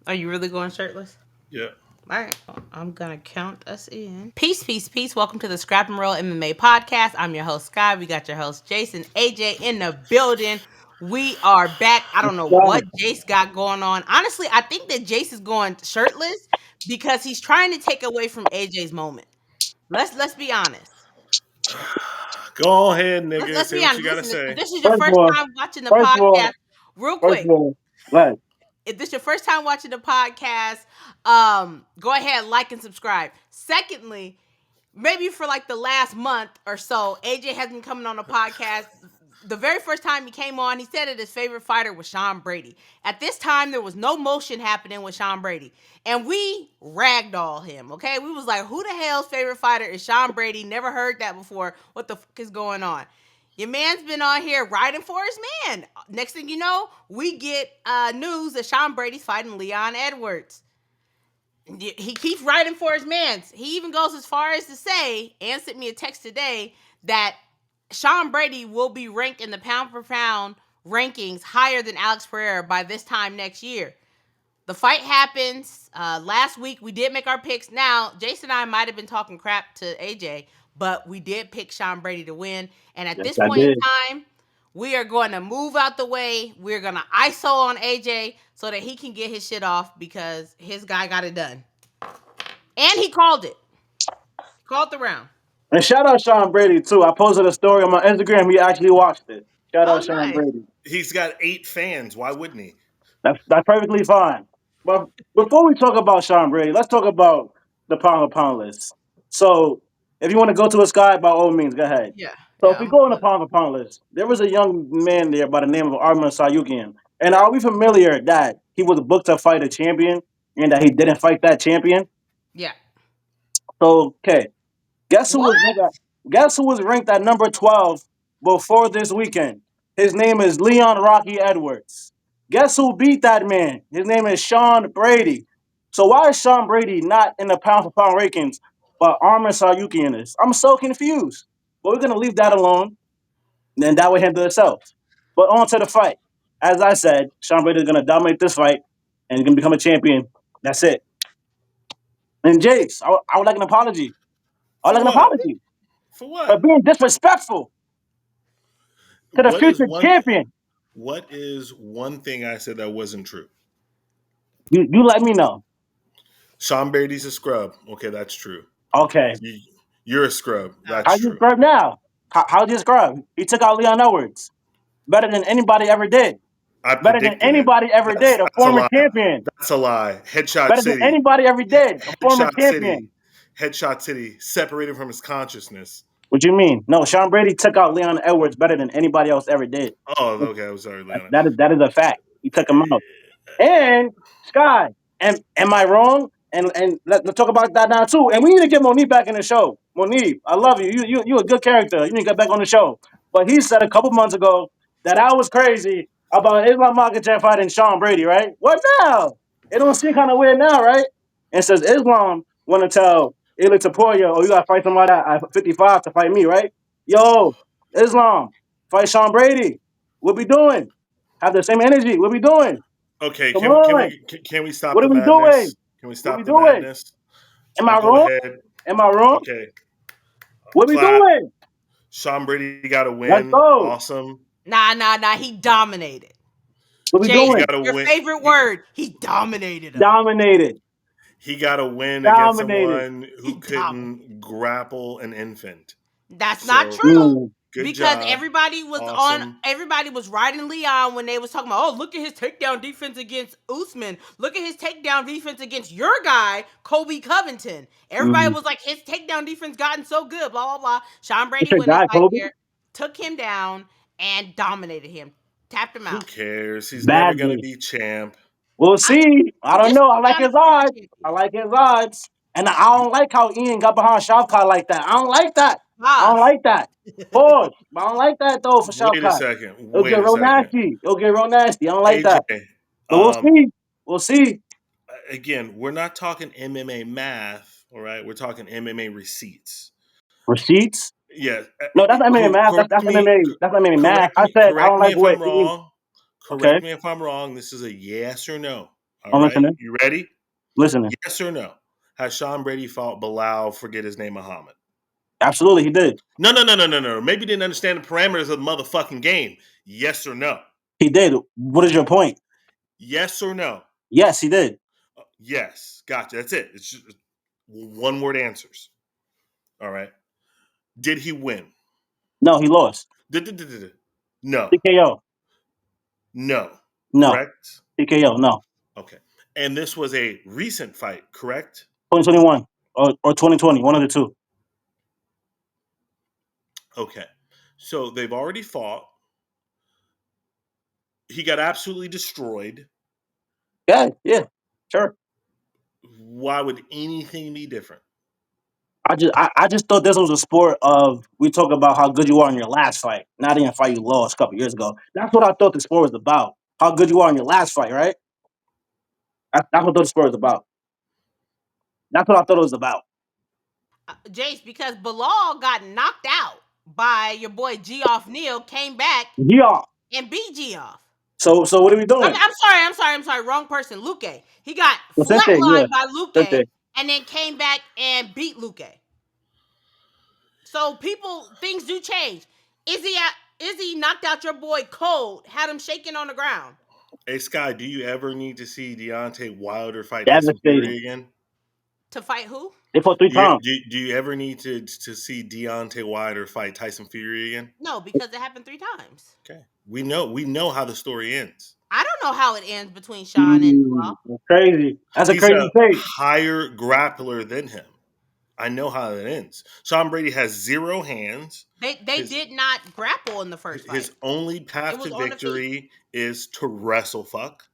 Are you really going shirtless? Yeah. All right. I'm going to count us in. Peace, peace, peace. Welcome to the Scrap and Roll MMA podcast. I'm your host, Sky. We got your host, Jason, AJ in the building. We are back. I don't know Right. what Jace got going on. Honestly, I think that Jace is going shirtless because he's trying to take away from AJ's moment. Let's be honest. Go ahead, Let's, nigga. let's Say be what you honest. gotta Listen, if say. this is your First of first all, time watching the first of all, podcast, real first of quick, all, right. if this is your first time watching the podcast, go ahead, like and subscribe. Secondly, maybe for like the last month or so, AJ has been coming on the podcast. The very first time he came on, he said that his favorite fighter was Sean Brady. At this time, there was no motion happening with Sean Brady. And we ragdoll him, okay? We was like, who the hell's favorite fighter is Sean Brady? Never heard that before. What the fuck is going on? Your man's been on here riding for his man. Next thing you know, we get news that Sean Brady's fighting Leon Edwards. He keeps riding for his mans. He even goes as far as to say, and sent me a text today, that Sean Brady will be ranked in the pound for pound rankings higher than Alex Pereira by this time next year. The fight happens. Last week we did make our picks. Now, Jason and I might have been talking crap to AJ, but we did pick Sean Brady to win. And at Yes, this I point in did. time, we are going to move out the way. We're going to ISO on AJ so that he can get his shit off because his guy got it done. And he called it. Called the round. And shout out Sean Brady too. I posted a story on my Instagram. He actually watched it. Shout Oh, out Sean nice. Brady. He's got 8 fans. Why wouldn't he? That's perfectly fine. But before we talk about Sean Brady, let's talk about the pound for pound list. So if you want to go to a sky, by all means, go ahead. Yeah. So Yeah. if we I'm go on the good. pound for pound list, there was a young man there by the name of Artem Sayukian. And are we familiar that he was booked to fight a champion and that he didn't fight that champion? Yeah. So okay, Guess who What? was ranked at, guess who was ranked at number 12 before this weekend? His name is Leon Rocky Edwards. Guess who beat that man? His name is Sean Brady. So why is Sean Brady not in the pound for pound rankings, but Armin Sayukian is? I'm so confused. But we're gonna leave that alone, and then that will handle itself. But on to the fight. As I said, Sean Brady is gonna dominate this fight and he's gonna become a champion. That's it. And Jace, I would like an apology. I would For like an what? apology For for what? being disrespectful to the What is future one? champion. What is one thing I said that wasn't true? You let me know. Sean Brady's a scrub. Okay, that's true. Okay. You, you're a scrub. No. That's How you true. describe now? How you describe? He took out Leon Edwards. Better than anybody ever did. I Better than predicted it. anybody ever That's did. A a former lie. champion. That's a lie. Headshot Better than City. anybody ever did. A former Headshot champion. City. Headshot City. Separated from his consciousness. What you mean? No, Sean Brady took out Leon Edwards better than anybody else ever did. Oh, okay. I'm sorry, Leon. That is a fact. He took him out. And Sky, am I wrong? And let's talk about that now too. And we need to get Monique back in the show. Monique, I love you. You a good character. You need to get back on the show. But he said a couple months ago that I was crazy about Islam Makhachev fighting Sean Brady, right? What now? It don't seem kind of weird now, right? And says Islam want to tell Ilia Topuria, oh, you got to fight somebody at 55 to fight me, right? Yo, Islam, fight Sean Brady. What we doing? Have the same energy. What we doing? Okay, Come can on. we can we stop What the are we doing? madness? Can we What are we stop the doing? madness? Am I Go wrong? ahead. Am I wrong? Okay, What are we clap. doing? Sean Brady got to Let's win. go. Awesome. Nah. He dominated. What we He Jace, doing? got to your win. favorite word. He dominated him. Dominated. He got to win against Dominated. someone He who dominated. couldn't grapple an infant. That's not So true. Mm. good Because job. Awesome. everybody was riding Leon when they was talking about, oh, look at his takedown defense against Usman. Look at his takedown defense against your guy, Kobe Covington. Everybody Mm. was like, his takedown defense gotten so good, blah, blah, blah. Sean It's Brady your went guy, inside Kobe. there, took him down, and dominated him. Tapped him Who out. cares? He's never going to Badly. be champ. We'll I see. I don't just know. I took like down a his former odds. I champion. like his odds. And I don't like how Ian got behind Shavkat like that. I don't like that. I don't Boss. like that. Pause. I don't like that though for Wait a Shavkat. second. It'll get Wait a real second. nasty. It'll get real nasty. I don't like that. AJ, But we'll um, see. We'll see. again, we're not talking MMA math, all right? We're talking MMA receipts. Receipts? Yeah, No, that's MMA math. That's MMA. That's MMA math. I said I correct don't me like if what I'm Ian. wrong. Okay. Correct me if I'm wrong. This is a yes or no. All right, listening. you ready? Listening. Yes or no? Has Sean Brady fought Bilal, forget his name, Muhammad? Absolutely, he did. No. Maybe you didn't understand the parameters of the motherfucking game. Yes or no? He did. What is your point? Yes or no? Yes, he did. Yes. Gotcha. That's it. It's just one word answers. All right. Did he win? No, he lost. No. TKO. No. No. Correct? TKO. No. Okay. And this was a recent fight, correct? 2021 or 2020, one of the two. Okay. So they've already fought. He got absolutely destroyed. Yeah, sure. Why would anything be different? I just thought this was a sport of we talk about how good you are in your last fight, not in your fight you lost a couple years ago. That's what I thought the sport was about. How good you are in your last fight, right? That's what I thought the sport was about. That's what I thought it was about. Jace, because Bilal got knocked out by your boy Geoff Neal, came back Yeah. and beat Geoff. So what are we doing? I'm sorry. Wrong person. Luque. He got Vicente, flatlined by Luque Vicente. and then came back and beat Luque. So things do change. Izzy knocked out your boy cold, had him shaking on the ground. Hey, Sky, do you ever need to see Deontay Wilder fight Tyson Devastating. Fury again? To fight who? They fought 3 times. Do you ever need to see Deontay Wilder fight Tyson Fury again? No, because it happened 3 times. Okay. We know how the story ends. I don't know how it ends between Sean and Bilal. Crazy. That's He's a crazy take. higher grappler than him. I know how it ends. Sean Brady has 0 hands. They did not grapple in the first fight. His only path to victory is to wrestle fuck,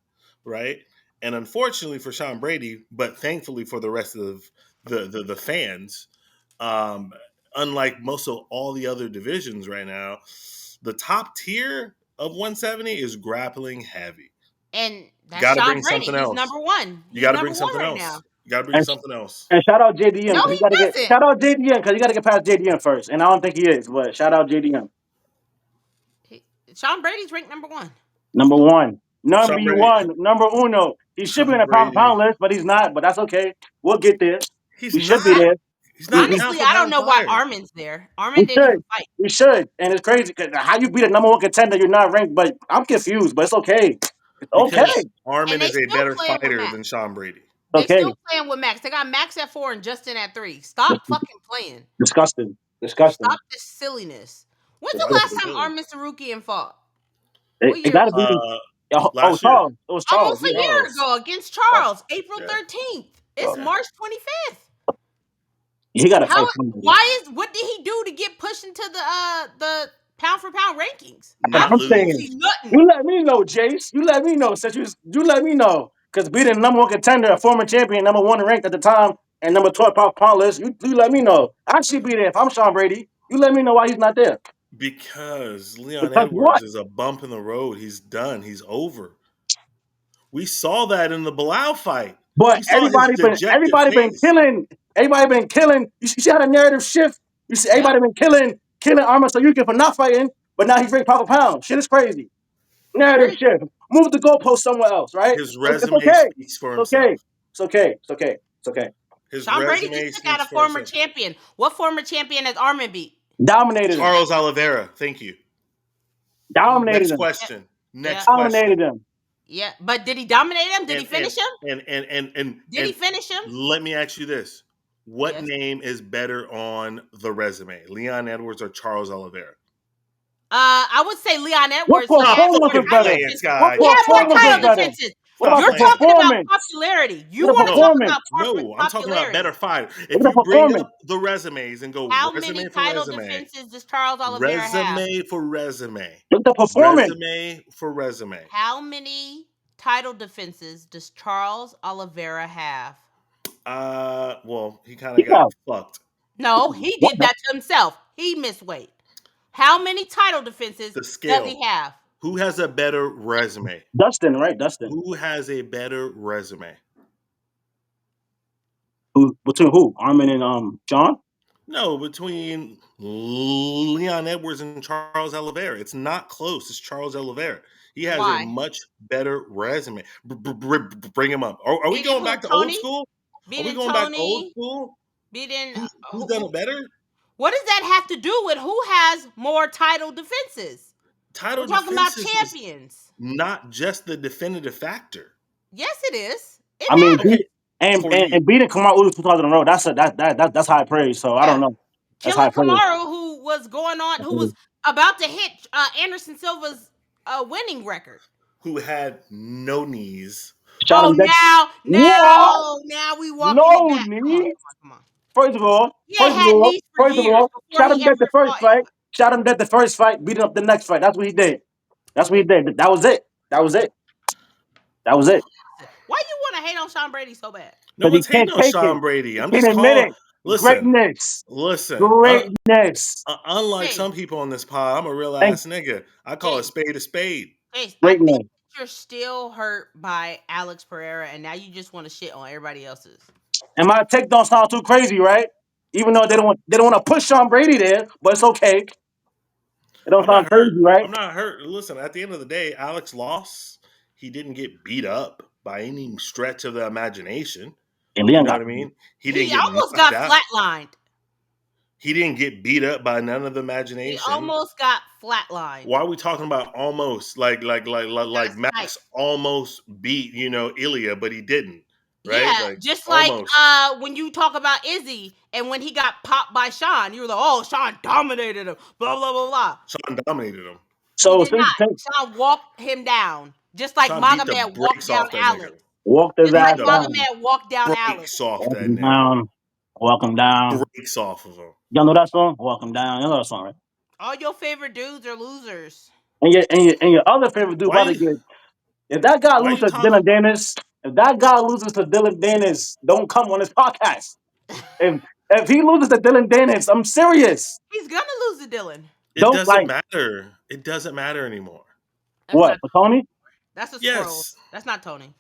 right? And unfortunately for Sean Brady, but thankfully for the rest of the fans, unlike most of all the other divisions right now, the top tier of 170 is grappling heavy. And that's gotta Sean bring Brady. something He's else. number one. You got to He's bring number one something right else. now. You got to bring something else. And shout out JDM. No, he gotta get shout out JDM because you got to get past JDM first. And I don't think he is, but shout out JDM. Sean Brady's ranked number 1. Number 1. Number Sean Brady- 1. Number uno. He should be in a pound list, but he's not. But that's okay. We'll get there. He's We not. should be there. He's not. Honestly, I don't know why Armin's there. Armin We didn't should. even fight. We should. And it's crazy because how you beat a number 1 contender, you're not ranked. But I'm confused. But it's okay. It's okay. Because Armin And is they a still better playing with fighter Max. than Sean Brady. They Okay. still playing with Max. They got Max at 4 and Justin at 3. Stop fucking playing. Disgusting. Stop this silliness. When's the last time Silly. Armin Sarukian fought? It got to be. Last year. Charles. It was Charles. Almost a year ago against Charles, April Yeah. 13th. It's March 25th. He got to fight. What did he do to get pushed into the pound for pound rankings? I'm saying, you let me know, Jace. You let me know. Since you let me know. Because beating number 1 contender, a former champion, number 1 ranked at the time, and number 12 pound list, you let me know. I should be there if I'm Sean Brady. You let me know why he's not there. Because Leon Edwards is a bump in the road. He's done. He's over. We saw that in the Bilal fight. But everybody been killing. Everybody been killing. You see how the narrative shift? You see everybody been killing Armin Sarukian for not fighting, but now he's ranked pound for pound. Shit is crazy. Narrative shift. Move the goalpost somewhere else, right? His resume speaks for himself. It's okay. Sean Brady just took out a former champion. What former champion has Armin beat? Dominated Charles Oliveira. Thank you. Dominated him. Question. Next dominated question. him. Yeah, but did he dominate him? Did he finish him? Did he finish him? Let me ask you this. What name is better on the resume? Leon Edwards or Charles Oliveira? I would say Leon Edwards. What performance is better? He had more title defenses. You're talking about popularity. You want to talk about No, I'm talking about better fight. If you bring up the resumes and go how resume many for title resume, defenses does Charles Oliveira have? resume for resume. Look the performance. Resume for resume. How many title defenses does Charles Oliveira have? Well, he kind of got fucked. No, he did that to himself. He missed weight. How many title defenses does he have? Who has a better resume? Dustin, right? Dustin. Who has a better resume? Between who? Armin and John? No, between Leon Edwards and Charles Oliveira. It's not close. It's Charles Oliveira. He has a Why? much better resume. Bring him up. Are we Beating going who? back to old Tony? school? Are we Beating going back to old Tony? school? Beating Who's done it better? What does that have to do with who has more title defenses? Title We're talking about defenses is champions. not just the definitive factor. Yes, it is. It I mean, matters. Okay, beat, and, for and you. and beating Kamaru 2 times in a row. That's high praise. So I Yeah. don't know. That's Killing high praise. Kamaru, who was going on, who was about to hit Anderson Silva's winning record. Who had no knees. Shot him dead. What? Now we walking it No back. knee. Come on. First of all, He had knees for years before shot him he dead ever the first fought fight. anyone. Shot him dead the first fight. Beat him up the next fight. That's what he did. That's what he did. That was it. That was it. That was it. Why you want to hate on Sean Brady so bad? No Because he one's hating can't on take it. Sean Brady. He I'm can't just admit calling. it. Listen, Greatness. listen. Greatness. Unlike Hey. some people on this pod, I'm a real Thank ass nigga. I call a spade a spade. Jace, I Greatness. think you're still hurt by Alex Pereira, and now you just want to shit on everybody else's. And my take don't sound too crazy, right? Even though they don't want to push Sean Brady there, but it's okay. It don't I'm not sound hurt. crazy, right? I'm not hurt. Listen, at the end of the day, Alex lost. He didn't get beat up by any stretch of the imagination. And You Leon know got what I mean? He didn't He get almost knocked got out. flatlined. He didn't get beat up by none of the He imagination. almost got flatlined. Why are we talking about almost like Max almost beat Ilia, but he didn't, right? Yeah, Like just like almost. when you talk about Izzy and when he got popped by Sean, you were like, "Oh, Sean dominated him." Blah blah blah blah. Sean dominated him. He so did since not. Sean walked him down, just like Sean beat the Magomed walked brakes down off that Alex. nigga. walked his Just like ass The down. Magomed walked down Alex. brakes off Walk that him nigga. down. Walk him down. Brakes off of him. Y'all know that song? Walk him down. You know that song, right? All your favorite dudes are losers. And your other favorite dude Why about to you get if that guy why loses you to talking? Dylan Dennis, if that guy loses to Dylan Dennis, don't come on his podcast. If if he loses to Dylan Dennis, I'm serious. He's gonna lose to Dylan. It Don't doesn't like matter. It doesn't matter anymore. That's what not. for Tony? That's a squirrel. Yes. That's not Tony.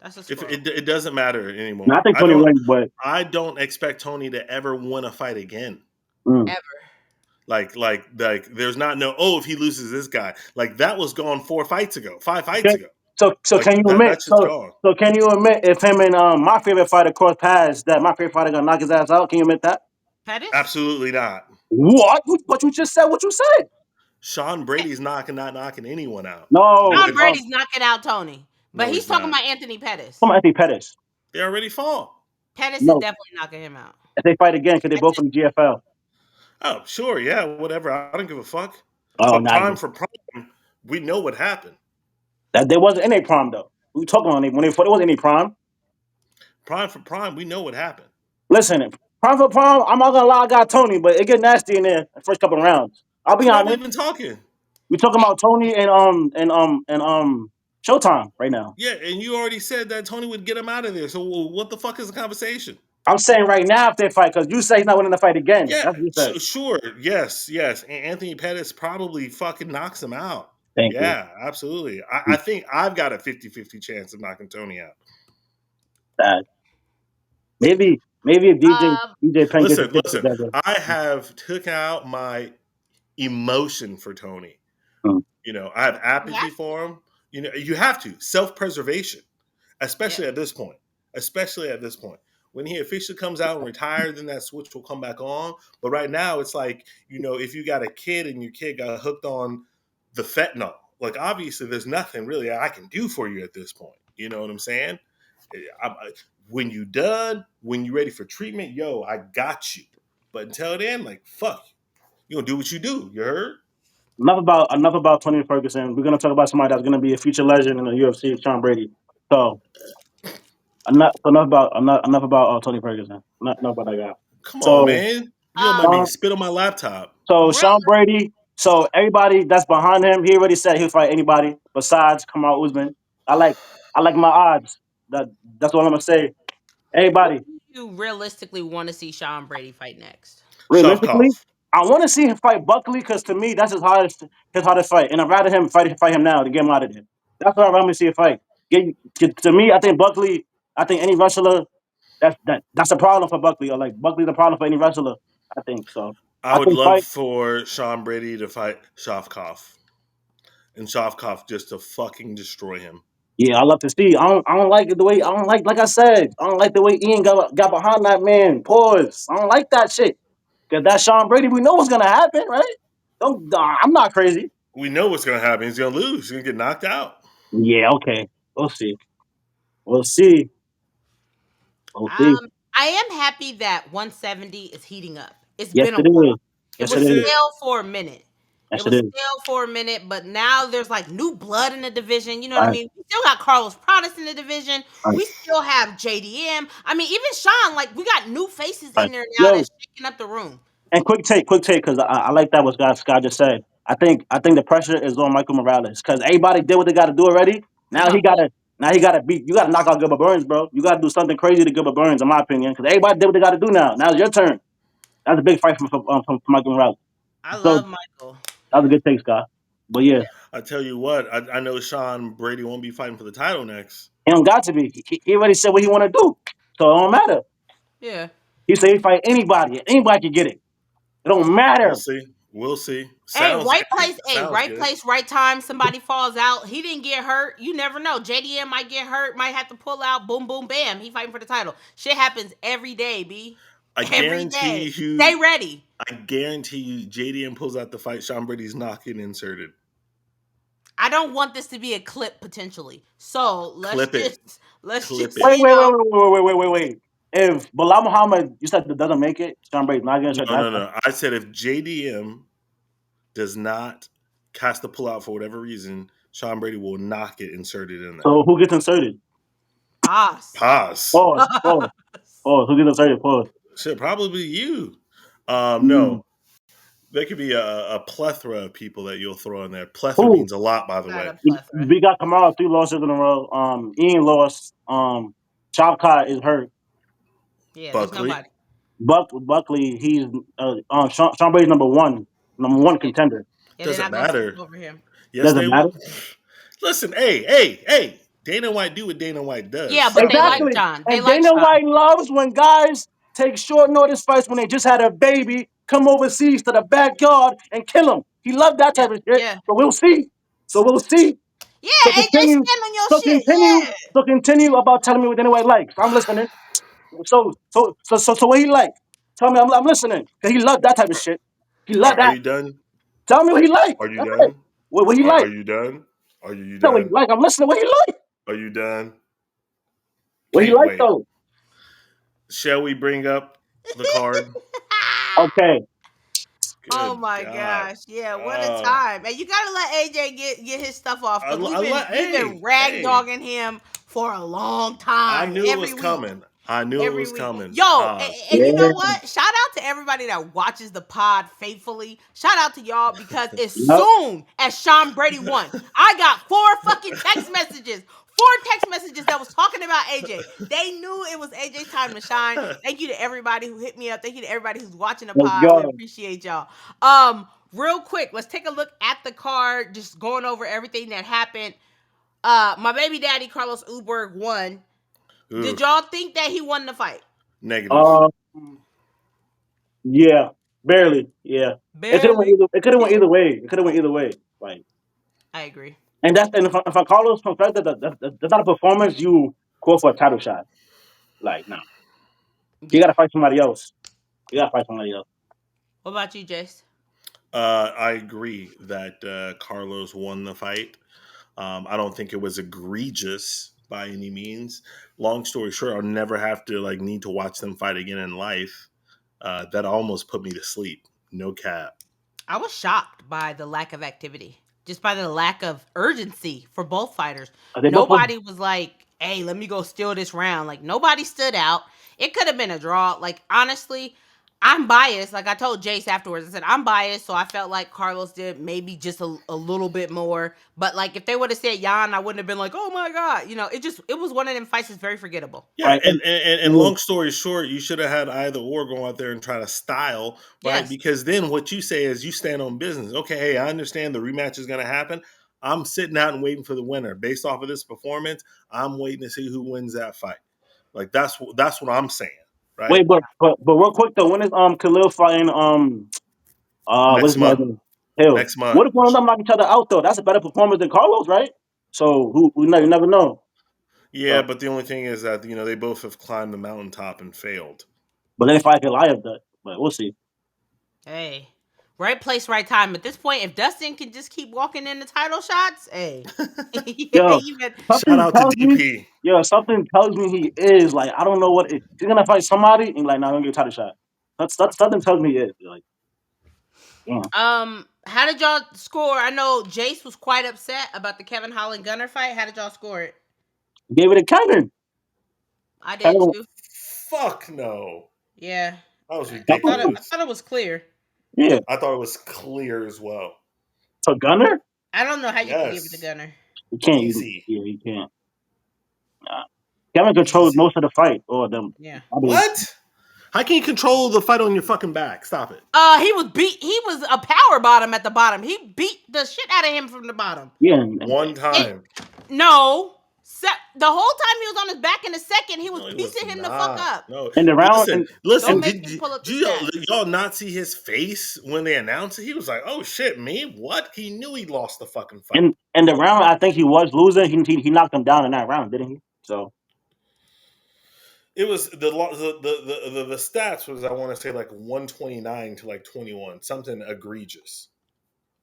That's a If squirrel. it doesn't matter No, I anymore. think I Tony don't wins, but I don't expect Tony to ever win a fight again. Ever. Like there's not no if he loses this guy. Like that was gone 5 fights okay. ago. So Like can you admit? that shit's So gone. so can you admit if him and my favorite fighter cross paths that my favorite fighter gonna knock his ass out? Can you admit that? Pettis? Absolutely not. What? But you just said what you said. Sean Brady's not knocking anyone out. No, Tom Brady's knocking out Tony. But No, he's he's talking not. about Anthony Pettis. come on, Anthony Pettis. They already fought. Pettis is No, definitely knocking him out. if they fight again, because they both from the GFL. Oh, sure, yeah, whatever. I don't give a fuck. Oh, But nah, prime for prime, we know what happened. that they wasn't in a prime though. We talking on it when they fought. It wasn't any prime. Prime for prime, we know what happened. Listen, prime for prime. I'm not gonna lie, I got Tony, but it get nasty in there the first couple of rounds. I'll be That's not honest. even talking. We talking about Tony and Showtime right now. Yeah, and you already said that Tony would get him out of there. So what the fuck is the conversation? I'm saying right now if they fight, because you say he's not winning the fight again. Yeah, That's what you said. sure. Yes. And Anthony Pettis probably fucking knocks him out. Thank you. Yeah, absolutely. I think I've got a 50-50 chance of knocking Tony out. That maybe if DJ Penn gets his shit Listen. together. I have took out my emotion for Tony. Hmm. I have apathy for him. You have to self-preservation, especially at this point. When he officially comes out and retires, then that switch will come back on. But right now, it's like if you got a kid and your kid got hooked on the fentanyl, like obviously there's nothing really I can do for you at this point. You know what I'm saying? When you done, when you ready for treatment, I got you. But until then, like fuck, you gonna do what you do. You heard? Enough about Tony Fergurson. We're gonna talk about somebody that's gonna be a future legend in the UFC, Sean Brady. So enough about Tony Ferguson. Enough about that guy. Come on, So man. You don't mind me um, spit on my laptop. Real Sean Brady. So everybody that's behind him, he already said he'll fight anybody besides Kamaru Usman. I like my odds. That's what I'm gonna say. Who Everybody, do you realistically want to see Sean Brady fight next? realistically, Shavkov. I want to see him fight Buckley because to me that's his hardest fight, and I'd rather him fight him now to get him out of there. That's what I'd rather see a fight. To me, I think Buckley. I think any wrestler that's a problem for Buckley. Or like Buckley's a problem for any wrestler. I think so. I I would think love fight. for Sean Brady to fight Shavkov. and Shavkov just to fucking destroy him. Yeah, I love to see. I don't like it the way. I don't like I said. I don't like the way Ian got behind that man. Pause. I don't like that shit. Cause that's Sean Brady. We know what's gonna happen, right? Don't. I'm not crazy. We know what's going to happen. He's going to lose. He's going to get knocked out. Yeah. Okay. We'll see. We'll see. We'll see. I am happy that 170 is heating up. It's Yes, been a it while. is. It Yes, was it is. stale for a minute. It Yes, it was is. stale for a minute, but now there's like new blood in the division. You know what I Right. mean? We still got Carlos Pradas in the division. Right. We still have JDM. I mean, even Sean, like we got new faces Right. in there now Yo, that's shaking up the room. and quick take, because I like that what Scott just said. I think the pressure is on Michael Morales because everybody did what they got to do already. Now Yeah. he gotta beat. You gotta knock out Gilbert Burns, bro. You gotta do something crazy to Gilbert Burns, in my opinion, because everybody did what they got to do now. Now it's your turn. That's a big fight from Michael Morales. I So love Michael. that was a good take, Scott. But yeah, I tell you what, I know Sean Brady won't be fighting for the title next. he don't got to be. He already said what he want to do, so it don't matter. Yeah. He said he fight anybody. Anybody can get it. It don't We'll matter. see. We'll see. Hey, Sounds right good. place. Hey, Sounds right good. place, right time. Somebody falls out. He didn't get hurt. You never know. JDM might get hurt. Might have to pull out. Boom, boom, bam. He fighting for the title. Shit happens every day, b. I Every guarantee day. you. Stay ready. I guarantee you, JDM pulls out the fight. Sean Brady's not getting inserted. I don't want this to be a clip potentially. So let's Clip it. just let's Clip just it. Wait, you wait, wait, know. wait, wait, wait, wait, wait. If Bilal Muhammad, you said that doesn't make it, Sean Brady's not gonna. No. I said if JDM does not cast the pullout for whatever reason, Sean Brady will not get inserted in there. So who gets inserted? Pause. Pause. Pause. Pause. Pause. Who gets inserted? Pause. Should probably be you. Mm. No. There could be a plethora of people that you'll throw in there. Plethora Who? means a lot, by the Not way. a plethora. We got Kamara 3 losses in a row. Ian lost. Chavkat is hurt. Yeah, there's Buckley. nobody. Buckley, he's Sean Brady's number one contender. Yeah, they're Doesn't not gonna skip matter. over him. Yes, Doesn't they matter. will. Listen, hey. Dana White do what Dana White does. Yeah, but Stop they like playing. Exactly. Sean. They And like Dana Sean. White loves when guys take short notice fights when they just had a baby, come overseas to the backyard and kill him. He loved that Yeah, type of shit. yeah. So we'll see. So we'll see. Yeah, So AJ, continue. stand on your So shit. continue. Yeah. So continue about telling me what Dana White likes. I'm listening. So what he like? Tell me. I'm listening. Cause he loved that type of shit. He loved Are that. you done? Tell me what he like. Are you That's it. done? What he Are like? you done? Are you Tell what he done? like. I'm listening. What he like? Are you done? What he Can't like wait. though? Shall we bring up the card? Okay. Oh Good my God. gosh. Yeah, what a time. And you gotta let AJ get his stuff off because we've been rag hey. dogging him for a long I time. knew it Every was week. coming. I knew it Every was week. coming. Yo, Pause. and you Yeah. know what? Shout out to everybody that watches the pod faithfully. Shout out to y'all because as Yep. soon as Sean Brady won, I got 4 fucking text messages. 4 text messages that was talking about AJ. They knew it was AJ's time to shine. Thank you to everybody who hit me up. Thank you to everybody who's watching the Let's pod. We go. appreciate y'all. Real quick, let's take a look at the card, just going over everything that happened. My baby daddy, Carlos Uberg, won. Did y'all think that he won the fight? Negative. Yeah, barely. Yeah, it could have went Barely. either. It could have went either way. It could have went either way. Like, I agree. and if I Carlos confessed that's not a performance you call for a title shot. Like, no, you Yeah. gotta fight somebody else. You gotta fight somebody else. What about you, Jace? I agree that Carlos won the fight. I don't think it was egregious by any means. Long story short, I'll never have to need to watch them fight again in life. That almost put me to sleep. No cap. I was shocked by the lack of activity, just by the lack of urgency for both fighters. They both put, Nobody was like, hey, let me go steal this round. Like, nobody stood out. It could have been a draw. Like, honestly, I'm biased. Like I told Jace afterwards, I said, I'm biased. So I felt like Carlos did maybe just a little bit more. But, like, if they would have said Jan, I wouldn't have been like, oh, my God. You know, it was one of them fights that's very forgettable. Yeah, right, and long story short, you should have had either or go out there and try to style, right? Yes. Because then what you say is you stand on business. Okay, hey, I understand the rematch is going to happen. I'm sitting out and waiting for the winner. Based off of this performance, I'm waiting to see who wins that fight. Like that's what I'm saying, right? wait, but real quick though, when is Khalil fighting what's Next his month. name? Hell, next month. what if one of them knock each other out though? That's a better performance than Carlos, right? So you never know. Yeah, but the only thing is that they both have climbed the mountaintop and failed. But then if I could lie of that, but we'll see. Hey, right place, right time. At this point, if Dustin can just keep walking in the title shots, hey, Yo, Shout out to DP. Something tells me he is like I don't know what he's gonna fight somebody and like, nah, I'm gonna get a title shot. Something tells me he is like, damn. How did y'all score? I know Jace was quite upset about the Kevin Holland Gunner fight. How did y'all score it? Gave it to Kevin. I did too. Fuck no. Yeah. That was ridiculous. I thought it was clear. Yeah. I thought it was clear as well. So Gunner? I don't know how you can give it to Gunner. You can't. Easy. You can't. Nah. Kevin controlled most of the fight. All of them. Yeah. What? How can you control the fight on your fucking back? Stop it. He was a power bottom at the bottom. He beat the shit out of him from the bottom. Yeah. One time. No. The whole time he was on his back in the second, he was piecing him the fuck up. No. In the round, listen. Did y'all not see his face when they announced it? He was like, "Oh shit, me? What?" He knew he lost the fucking fight. In the round, I think he was losing. He knocked him down in that round, didn't he? So it was the stats was, I want to say, like 129 to like 21, something egregious.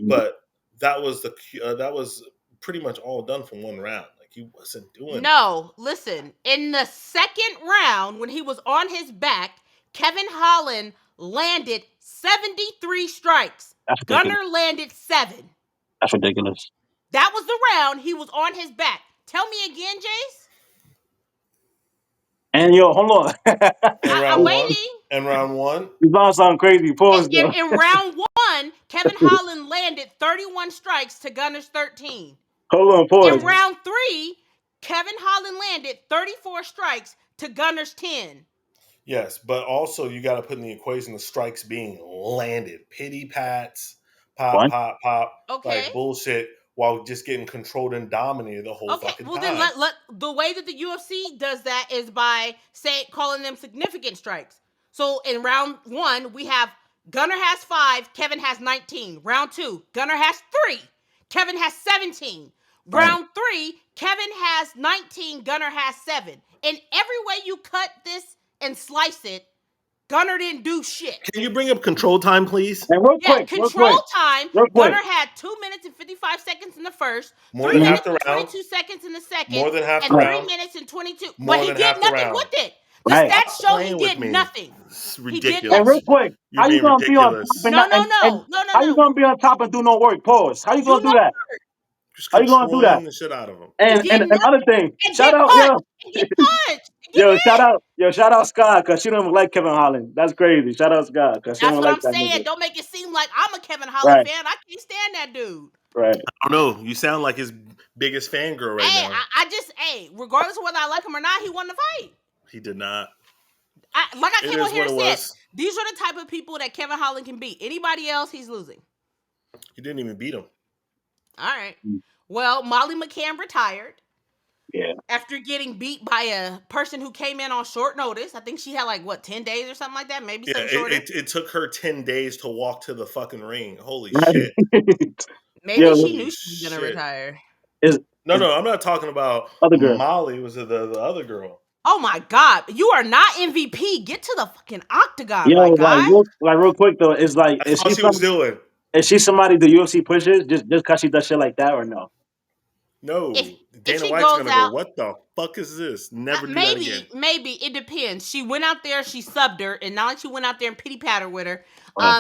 But that was pretty much all done from one round. He wasn't doing No, listen. In the second round, when he was on his back, Kevin Holland landed 73 strikes. Gunner landed 7. That's ridiculous. That was the round he was on his back. Tell me again, Jace. And yo, hold on. I'm waiting. And round one? You found something crazy. Pause. In round 1, Kevin Holland landed 31 strikes to Gunner's 13. Hold on, pause. In round 3, Kevin Holland landed 34 strikes to Gunner's 10. Yes, but also you got to put in the equation the strikes being landed. Pity pats, pop, okay. like bullshit, while just getting controlled and dominated the whole fucking time. Then let the way that the UFC does that is by calling them significant strikes. So in round 1, we have Gunner has 5, Kevin has 19. Round 2, Gunner has 3, Kevin has 17. Round 3, Kevin has 19, Gunner has 7. And every way you cut this and slice it, Gunner didn't do shit. Can you bring up control time, please? And control time. Gunner had 2 minutes and 55 seconds in the first, more than half the round, 22 seconds in the second, more than half and the round, 3 minutes and 22. But he did nothing with it. The Right. stats show he did nothing. It's ridiculous. And real quick, how you gonna be on top? No. How you gonna be on top and do no work? Pause. How you gonna do that? How you gonna do that? The shit out of him. And another thing, shout out, shout out Scott, because she don't even like Kevin Holland. That's crazy. Shout out Scott, because she don't like that. That's what I'm saying. Don't make it seem like I'm a Kevin Holland fan. I can't stand that dude. Right. I don't know. You sound like his biggest fangirl right now. Regardless of whether I like him or not, he won the fight. He did not. Like I came on here and said, these are the type of people that Kevin Holland can beat. Anybody else, he's losing. He didn't even beat him. All right. Well, Molly McCann retired. Yeah. After getting beat by a person who came in on short notice. I think she had 10 days or something like that. Maybe something shorter. It took her 10 days to walk to the fucking ring. Holy shit. Maybe she knew she was going to retire. No, I'm not talking about other girl. Molly. Was the other girl. Oh my God. You are not MVP. Get to the fucking octagon, my guy. Real quick though, it's like, that's all she was doing. Is she somebody the UFC pushes just because she does shit like that or no? No. Dana White's going to go, what the fuck is this? Never do that again. Maybe. It depends. She went out there, she subbed her, and not like she went out there and pity pat her with her.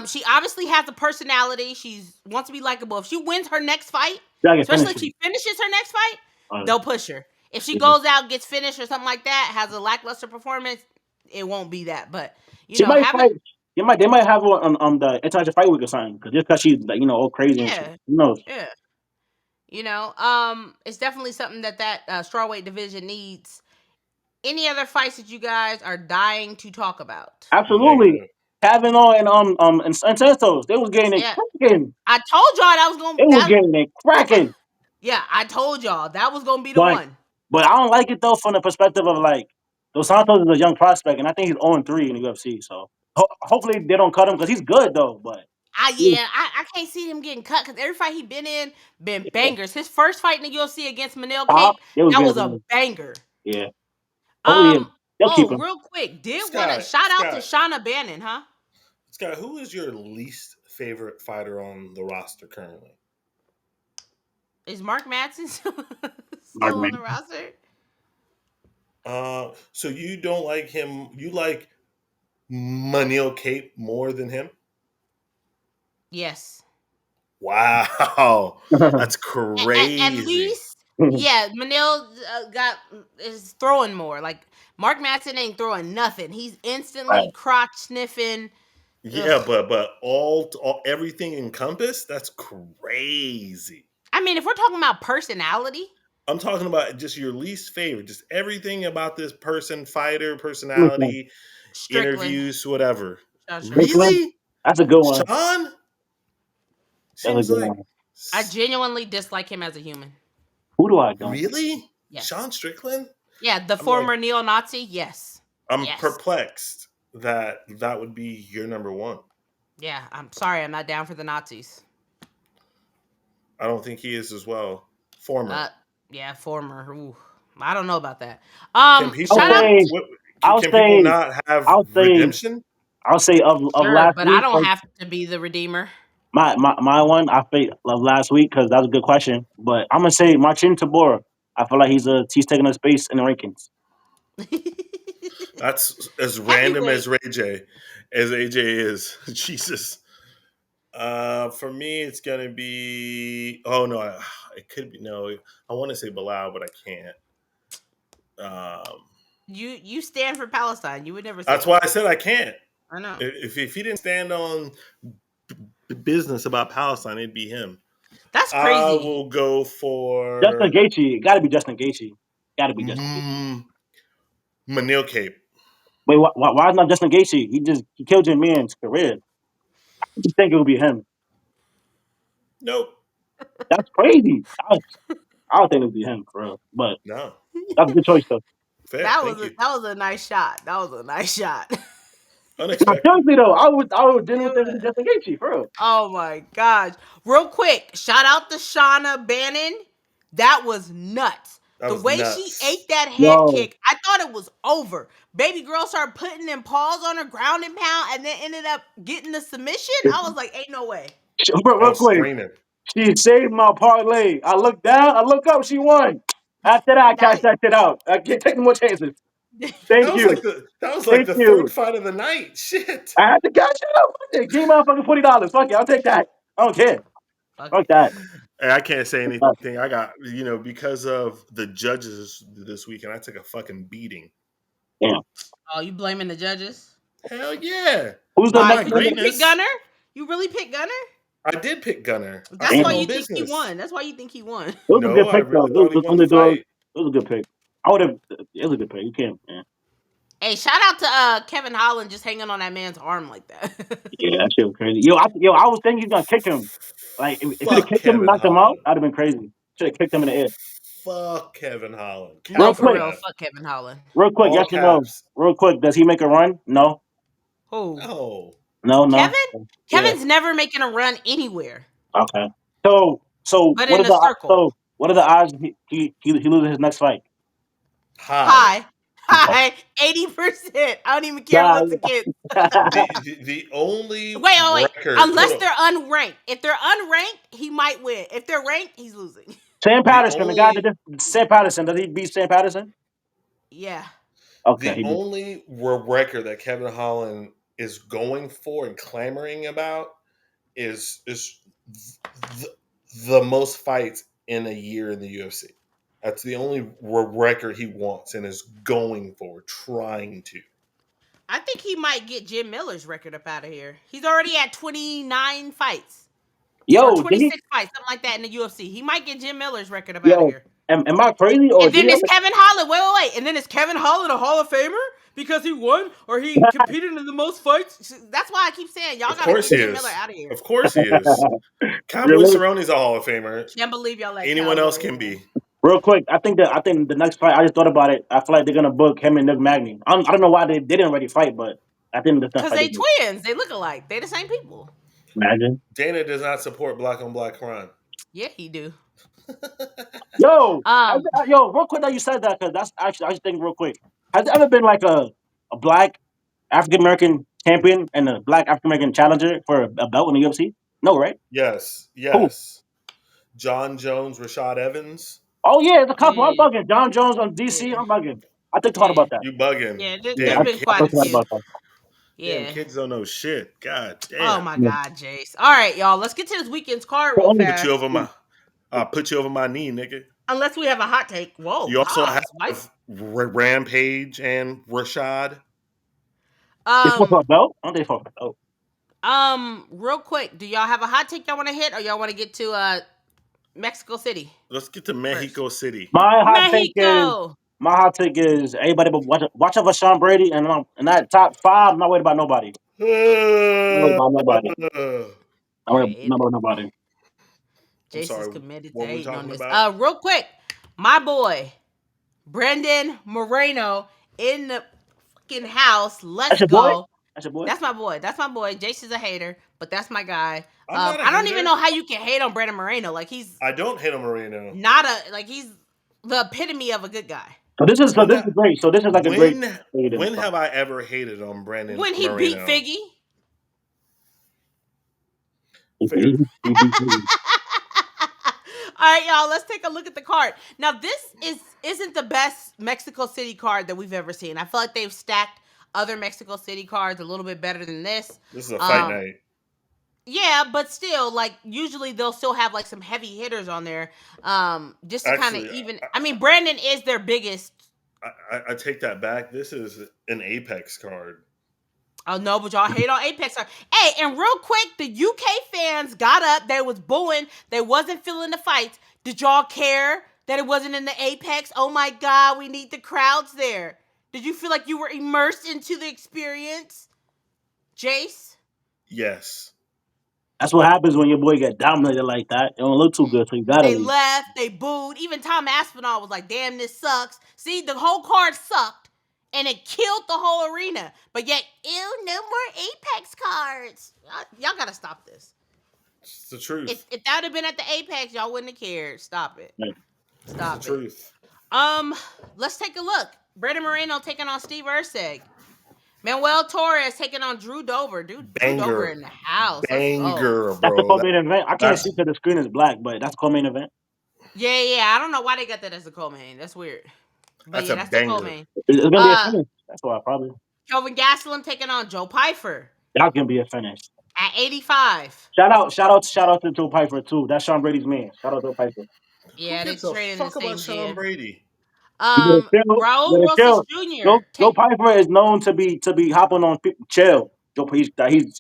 She obviously has a personality. She wants to be likable. If she wins her next fight, especially if she finishes her next fight, they'll push her. If she goes out, gets finished or something like that, has a lackluster performance, it won't be that. But they might have her on the International Fight Week or something, just because she's all crazy. Yeah, and shit. Who knows? Yeah. It's definitely something that strawweight division needs. Any other fights that you guys are dying to talk about? Absolutely. Kavanaugh and Santos, they was getting it cracking. I told y'all that was going to be. They was getting it cracking. Yeah, I told y'all that was going to be the one. But I don't like it though from the perspective of Dos Santos is a young prospect, and I think he's 0-3 in the UFC. So hopefully they don't cut him because he's good though. But I can't see him getting cut because every fight he been in been bangers. His first fight in the UFC against Manel Top, Cape, it was that good. was a banger. Yeah. Hopefully they'll keep him. Real quick, did want to Scott, shout out to Scott, Shauna Bannon, huh? Scott, who is your least favorite fighter on the roster currently? Is Mark Madsen Mark still on the roster? So you don't like him? You like Manil Cape more than him? Yes. Wow, that's At crazy. least, yeah, Manil is throwing more. Like Mark Madsen ain't throwing nothing. He's instantly crotch sniffing. Yeah, Ugh. but all everything encompassed, that's crazy. I mean, if we're talking about personality, I'm talking about just your least favorite, just everything about this person, fighter, personality, Strickland. interviews, whatever. Sean Strickland. Really? That's a good one. Sean? That's a Seems good like one. I genuinely dislike him as a human. Who do I don't? really? Yes. Sean Strickland? Yeah, the I'm former neo-Nazi. Yes. I'm Yes. perplexed that would be your number one. Yeah, I'm sorry, I'm not down for the Nazis. I don't think he is as well. Former. Yeah, former. Ooh, I don't know about that. Can people, Shout out. I'll can say- people not have I'll say- redemption? I'll say of Sure, last but week. I don't have to be the redeemer. My one I think of last week because that was a good question. But I'm gonna say Marcin Tabora. I feel like he's taking a space in the rankings. That's as random as AJ is. Jesus. For me, it's gonna be. Oh no, it could be no. I want to say Bilal, but I can't. You stand for Palestine. You would never. That's why I said I can't. I know. If he didn't stand on the business about Palestine, it'd be him. That's crazy. I will go for Justin Gaethje. It got to be Justin Gaethje. Got to be Justin Gaethje. Manil Cape. Wait, why is not Justin Gaethje? He killed Jim Man's career. I just think it would be him. Nope. That's crazy. I don't think it would be him for real. But No. that's a good choice though. Fair. That Thank was you. a nice shot. That was a nice shot. Unexpected. Seriously though, I would didn't think it was Justin Gaethje for real. Oh my gosh! Real quick, shout out to Shauna Bannon. That was nuts. The way she ate that head kick, I thought it was over. Baby girl started putting them paws on her, ground and pound, and then ended up getting the submission. I was like, ain't no way. Real quick, she saved my parlay. I look down, I look up, she won. After that, I cashed that shit out. I can't take no more chances. Thank you. That was like the third fight of the night. Shit. I had to cash it out. Give me motherfucking $40. Fuck it, I'll take that. I don't care. Fuck that. Hey, I can't say anything. I got, because of the judges this weekend, I took a fucking beating. Damn. Oh, you blaming the judges? Hell yeah. Who's the you pick Gunner? You really pick Gunner? I did pick Gunner. That's why you think he won. That's why you think he won. It was a good pick, though. It was a good pick. I would have. It was a good pick. You can't, man. Hey, shout out to Kevin Holland just hanging on that man's arm like that. Yeah, that shit was crazy. Yo, I was thinking he's gonna kick him. Like if he would kicked him and knocked him out, that'd have been crazy. Should have kicked him in the air. Fuck Kevin Holland. No, for real. Fuck Kevin Holland. Real quick, yes or no? Real quick, does he make a run? No. Who? No. Kevin's never making a run anywhere. Okay. So but what in are a circle. So what are the odds he loses his next fight? High. 80%. I don't even care what's against. the only wait. record, unless they're unranked. If they're unranked, he might win. If they're ranked, he's losing. Sam Patterson, the guy that did Sam Patterson, does he beat Sam Patterson? Yeah. Okay. The only record that Kevin Holland is going for and clamoring about is the most fights in a year in the UFC. That's the only record he wants and is going for, trying to. I think he might get Jim Miller's record up out of here. He's already at 29 fights. Yo, 26 fights, something like that in the UFC. He might get Jim Miller's record up out of here. Am I crazy? And then is Kevin Holland? Wait. And then is Kevin Holland a Hall of Famer because he won or he competed in the most fights? That's why I keep saying y'all gotta get Jim Miller out of here. Of course he is. Cowboy Cerrone's a Hall of Famer. Can't believe y'all let anyone else can be. Real quick, I think the next fight. I just thought about it. I feel like they're gonna book him and Nick Magny. I don't know why they didn't already fight, but I think that's because they twins. They look alike. They the same people. Imagine. Dana does not support black on black crime. Yeah, he do. Yo, Um, real quick that you said that because that's actually I just think real quick. Has there ever been like a black African American champion and a black African American challenger for a belt in the UFC? No, right? Yes, Who? yes. John Jones, Rashad Evans. Oh yeah, it's a couple. I'm yeah, bugging. John Jones on DC. yeah, I'm bugging. I think thought yeah, about that. You bugging. yeah. Yeah, There's Damn been I quite a thought kids. few. about that. Damn Yeah. kids don't know shit. God Oh damn. my Yeah. God, Jace. All right, y'all. Let's get to this weekend's card So real only Put you fast. over my put you over my knee, nigga. Unless we have a hot take. Whoa, You also have pause. Why? Rampage and Rashad. they fought for Um, a belt. I don't they fought for a belt. real quick. Do y'all have a hot take y'all want to hit, or y'all want to get to Mexico City Let's get to first? Mexico City. Mexico. My hot take is everybody but watch out for Sean Brady and that top five. I'm not worried about nobody. I'm not worried about nobody. All right, Not worried about nobody. I'm Jace is sorry. committed to What were we hating on talking this. about? Real quick, my boy Brendan Moreno in the fucking house. That's Let's your boy. go. That's your boy. That's my boy. That's my boy. Jace is a hater, but that's my guy. I'm not a I don't even hater. know how you can hate on Brendan Moreno. Like he's I don't hate on Moreno. not a like he's the epitome of a good guy. So When this is great. So this is like a great. when have I ever hated on Brandon When he beat Moreno? Figgy. Fair. All right, y'all. Let's take a look at the card. Now, this isn't the best Mexico City card that we've ever seen. I feel like they've stacked other Mexico City cards a little bit better than this. This is a fight night. Yeah, but still, like usually they'll still have like some heavy hitters on there, just to kind of Actually, even. I mean, Brandon is their biggest. I take that back. This is an Apex card. Oh no, but y'all hate on Apex. Hey, and real quick, the UK fans got up. They was booing. They wasn't feeling the fights. Did y'all care that it wasn't in the Apex? Oh my God, we need the crowds there. Did you feel like you were immersed into the experience, Jace? Yes. That's what happens when your boy get dominated like that. It don't look too good, so you gotta They leave. left. They booed. Even Tom Aspinall was like, "Damn, this sucks." See, the whole card sucked, and it killed the whole arena. But yet, ew, no more Apex cards. Y'all gotta stop this. It's the truth. If that had been at the Apex, y'all wouldn't have cared. Stop it. Right. Stop It's the it. truth. Let's take a look. Brandon Moreno taking on Steve Erceg. Manuel Torres taking on Drew Dober. Dude, Drew Dober in the house. Let's go. Banger, That's the bro. co-main event. I can't see because the screen is black, but that's the co-main event. Yeah. I don't know why they got that as a co-main. That's weird. But That's yeah, a that's the banger. co-main. It's gonna be a finish. That's why probably. Kelvin Gastelum taking on Joe Pyfer That's gonna be a finish. at 85. Shout out to Joe Piper too. That's Sean Brady's man. Shout out to Joe Piper. Who Yeah, they gives a train in the fuck about same Sean gym. Brady? You Raul gotta Rosas chill. Jr. Joe Piper is known to be hopping on people. Chill. He's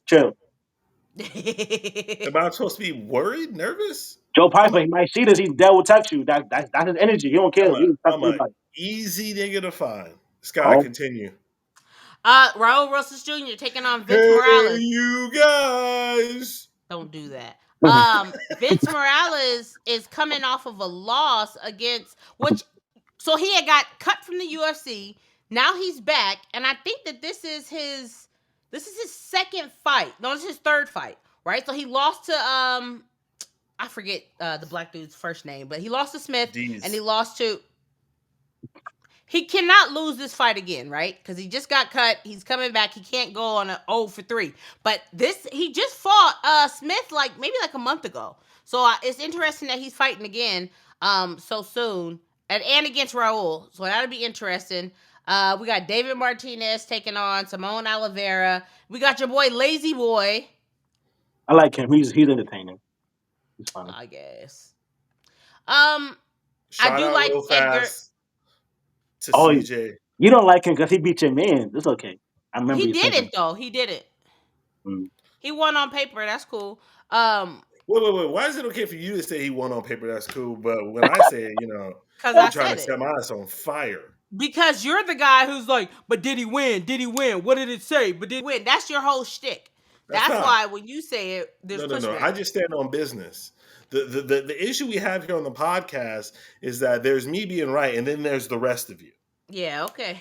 chill. Am I supposed to be worried, nervous? Joe I'm a, Piper, he might see this. He dead will text you. That's his energy. He don't care. I'm a, He will text I'm a anybody. easy nigga to find. Sky, Oh, continue. Raul Rosas Jr. taking on Vince Hey, Morales. you guys. Don't do that. Vince Morales is coming off of a loss against so he had got cut from the UFC. Now he's back, and I think that this is his second fight. No, it's his third fight, right? So he lost to I forget the black dude's first name, but he lost to Smith, D's. and he lost to. He cannot lose this fight again, right? Because he just got cut. He's coming back. He can't go on an 0 for 3. But he just fought Smith maybe a month ago. So it's interesting that he's fighting again so soon. And against Raul. So that'll be interesting. We got David Martinez taking on Simone Oliveira. We got your boy Lazy Boy. I like him. He's entertaining. He's funny. I guess. Shout I do out like real Edgar. fast to Oh, CJ. you don't like him because he beat your man. It's okay. I remember He you saying didn't, though. He didn't. Mm. He won on paper. That's cool. Wait. Why is it okay for you to say he won on paper? That's cool. But when I say it, Because you're I trying said to it. set my ass on fire. Because you're the guy who's like, but did he win? Did he win? What did it say? But did he win? That's your whole shtick. That's why when you say it, there's No. I just stand on business. The issue we have here on the podcast is that there's me being right, and then there's the rest of you. Yeah, okay.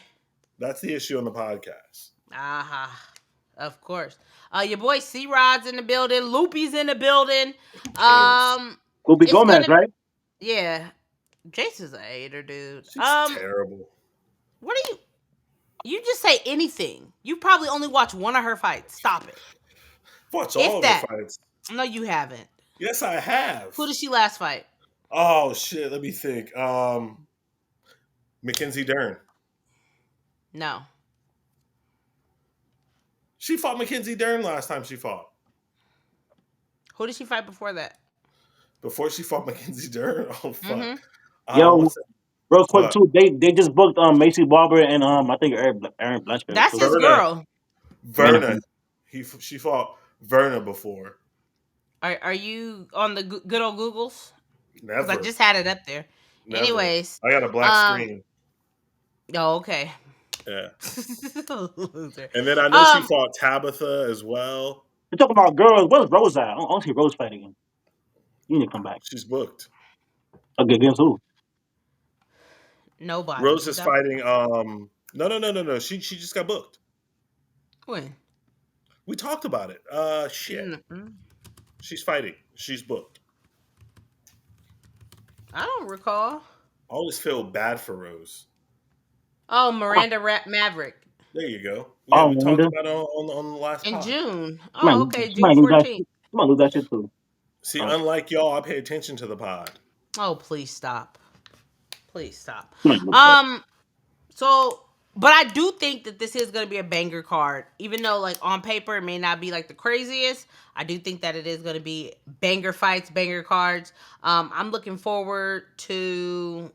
That's the issue on the podcast. Aha. Of course. Your boy C Rod's in the building. Loopy's in the building. Who cares? Lupe It's Gomez, gonna right? yeah. Jace is a hater, dude. She's terrible. What do you just say anything? You probably only watch one of her fights. Stop it. Watch If all of that. her fights. No, you haven't. Yes, I have. Who did she last fight? Oh shit, let me think. Mackenzie Dern. No. She fought Mackenzie Dern last time she fought. Who did she fight before that? Before she fought Mackenzie Dern? Oh fuck. Yo, What's that? real quick What? too, they just booked Macy Barber and I think Aaron Blanchard That's too. his Verna. girl. Verna. She fought Verna before. Are you on the good old Googles? Never. Because I just had it up there. Never. Anyways. I got a black screen. Oh, okay. Yeah. Loser. And then I know she fought Tabitha as well. We're talking about girls. Where's Rose at? I don't see Rose fight again. You need to come back. She's booked. Okay, against who? Nobody. Rose is fighting. No. She just got booked. When? We talked about it. Shit. Mm-hmm. She's fighting. She's booked. I don't recall. I always feel bad for Rose. Oh, Miranda Maverick. There you go. Yeah, we talked about it on the last in pod. June. Oh, okay, June 14th. 14th. You might lose that shit too. See, unlike y'all, I pay attention to the pod. Oh, please stop. Please stop. So, but I do think that this is going to be a banger card. Even though, like, on paper, it may not be, like, the craziest. I do think that it is going to be banger fights, banger cards. I'm looking forward to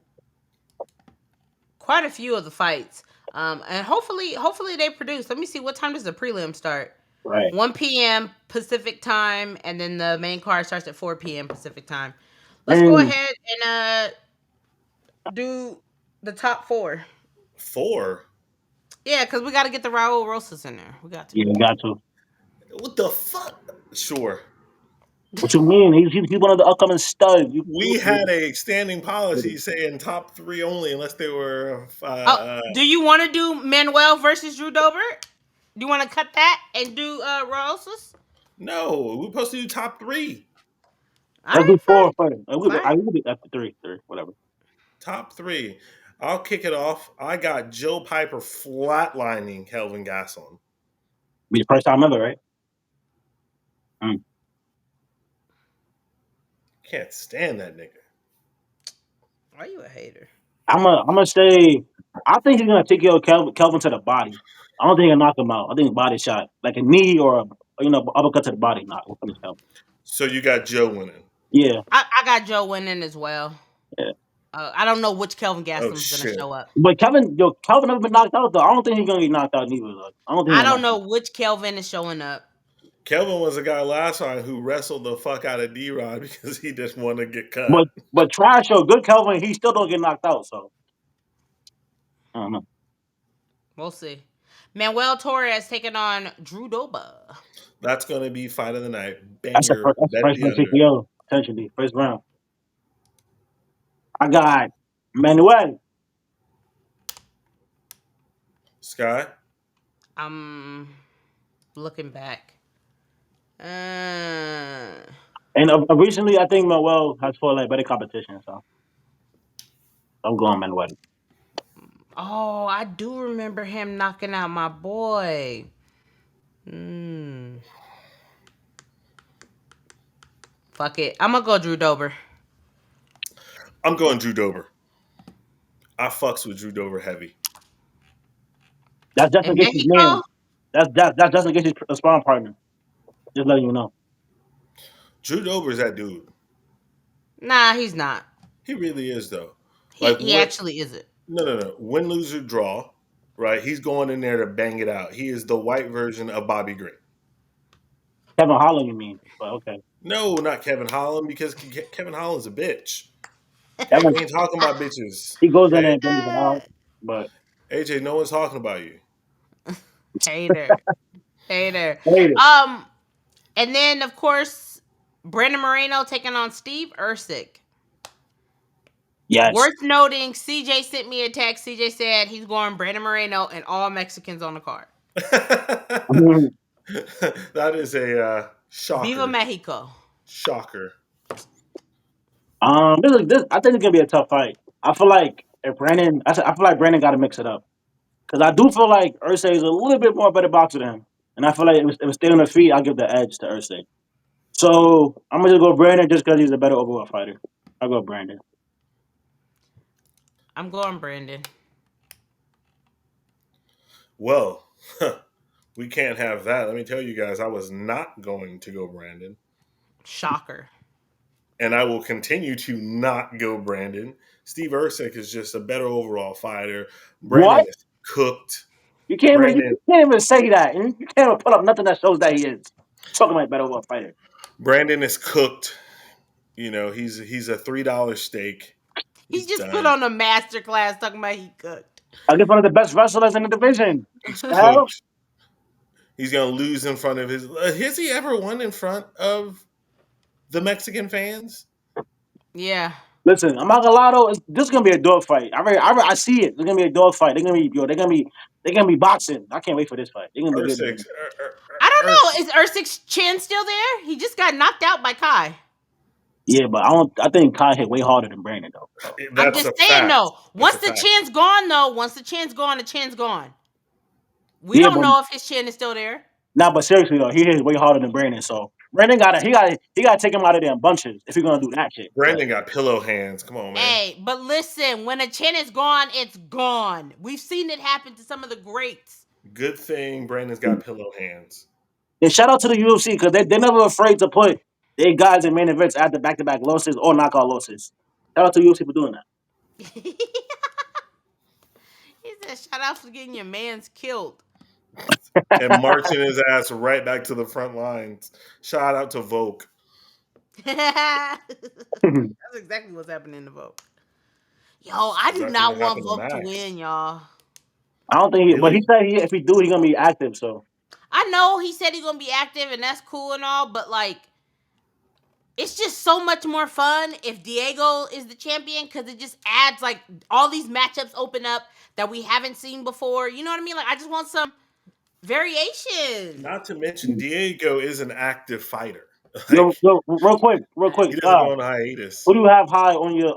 quite a few of the fights. And hopefully they produce. Let me see, what time does the prelim start? Right. 1 p.m. Pacific time, and then the main card starts at 4 p.m. Pacific time. Let's go ahead and do the top 4. 4? Yeah, because we got to get the Raul Rosas in there. We got to. Yeah, we got to. What the fuck? Sure. What you mean? He's one of the upcoming studs. We had a standing policy saying top 3 only, unless they were. Do you want to do Manuel versus Drew Dober? Do you want to cut that and do Rosas? No, we're supposed to do top 3. Let's do 4 first. I will be after 3, whatever. Top 3. I'll kick it off. I got Joe Piper flatlining Kelvin Gastelum. Be the first time ever, right? Can't stand that nigga. Why are you a hater? I'm gonna say I think he's gonna take your Kelvin to the body. I don't think he'll knock him out. I think a body shot, like a knee or uppercut to the body, knock will finish Kelvin. So you got Joe winning. Yeah, I got Joe winning as well. Yeah. I don't know which Kelvin Gastelum's gonna show up. But Kelvin never been knocked out though. I don't think he's gonna get knocked out either. I don't know which Kelvin is showing up. Kelvin was a guy last time who wrestled the fuck out of D-Rod because he just wanted to get cut. But trash or good Kelvin, he still don't get knocked out. So I don't know. We'll see. Manuel Torres taking on Drew Dober. That's going to be fight of the night. Banger. That's the first TKO, potentially. First round. I got Manuel. Sky? I'm looking back. And recently, I think Manuel has fought like better competition. So I'm going Manuel. Oh, I do remember him knocking out my boy. Fuck it. I'm gonna go Drew Dober. I'm going Drew Dober. I fucks with Drew Dober heavy. That's just against his name. That's just against his sparring partner. Just letting you know. Drew Dober's that dude. Nah, he's not. He really is though. He actually isn't. No. Win, lose, or draw. Right? He's going in there to bang it out. He is the white version of Bobby Green. Kevin Holland, you mean? But okay. No, not Kevin Holland, because Kevin Holland's a bitch. We ain't talking about bitches. He goes in there and brings it out. But AJ, no one's talking about you. Hater. And then of course, Brandon Moreno taking on Steve Ercik. Yes. Worth noting, CJ sent me a text. CJ said he's going Brandon Moreno and all Mexicans on the card. That is a Viva shocker. Mexico. Shocker. This I think it's gonna be a tough fight. I feel like if Brandon, I feel like Brandon got to mix it up because I do feel like Ursay is a little bit more better boxer than him, and I feel like if it stay on the feet, I'll give the edge to Ursay. So I'm gonna just go Brandon just because he's a better overall fighter. I'll go Brandon. I'm going Brandon. Well, we can't have that. Let me tell you guys, I was not going to go Brandon. Shocker. And I will continue to not go Brandon. Steve Usyk is just a better overall fighter. Brandon What? is cooked. You can't even Brandon say that. You can't even put up nothing that shows that he is talking like better overall fighter. Brandon is cooked. You know, he's a $3 steak. He He's just done. put on a master class talking about he cooked. I guess one of the best wrestlers in the division. He's The hell? cooked. He's gonna lose in front of his. Has he ever won in front of the Mexican fans? Yeah. ver Listen, I'm not gonna lie though. This is gonna be a dog fight. I see it. It's gonna be a dog fight. They're gonna be boxing. I can't wait for this fight. They're gonna be good. Usyk. I don't know. Is Ursic's chin still there? He just got knocked out by Kai. Yeah, but I don't. I think Kai hit way harder than Brandon though. I'm That's just a saying fact. though. Once That's a the fact. chin's gone, though, once the chin's gone, the chin's gone. We Yeah, don't but know if his chin is still there. but seriously though, he hit way harder than Brandon. So Brandon he gotta take him out of there in bunches if he's gonna do that shit. Brandon got pillow hands. Come on, man. Hey, but listen, when a chin is gone, it's gone. We've seen it happen to some of the greats. Good thing Brandon's got pillow hands. And shout out to the UFC because they're never afraid to put their guys in main events after back-to-back losses or knockout losses. Shout out to UFC for doing that. He said, "Shout out for getting your man's killed." And marching his ass right back to the front lines. Shout out to Volk. That's exactly what's happening in the vote. Yo, I do That's not what want happened to Volk to Max. win, y'all. I don't think but Really? he said if he do, he's gonna be active. So I know he said he's gonna be active, and that's cool and all, but like, it's just so much more fun if Diego is the champion because it just adds like all these matchups open up that we haven't seen before. You know what I mean? Like, I just want some variation. Not to mention, Diego is an active fighter. yo, Like, real quick, he doesn't go on a hiatus. who do you have high on your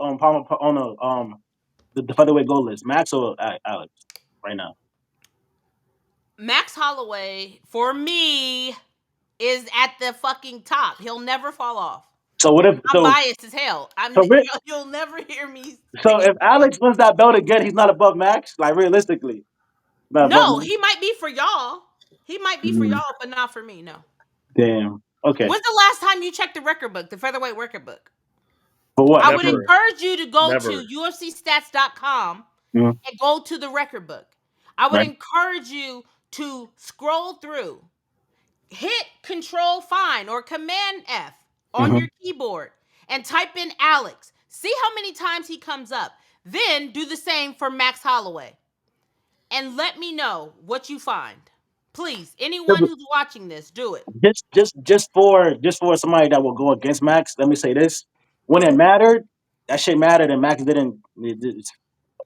the featherweight goal list? Max or Alex right now? Max Holloway, for me, is at the fucking top. He'll never fall off. So what if I'm biased as hell. So You'll never hear me. so if Alex wins that belt again, he's not above Max? Like realistically. Not above No, Max? he might be for y'all. He might be for y'all, but not for me. No. Damn. Okay. When's the last time you checked the record book, the featherweight record book? For what? I would Never. encourage you to go Never. to UFCstats.com Mhm. and go to the record book. I would Right. encourage you to scroll through, hit Control Find or Command F on Mhm. your keyboard and type in Alex. See how many times he comes up. Then do the same for Max Holloway. And let me know what you find. Please, anyone who's watching this, do it. Just for somebody that will go against Max, let me say this: when it mattered, that shit mattered, and Max didn't.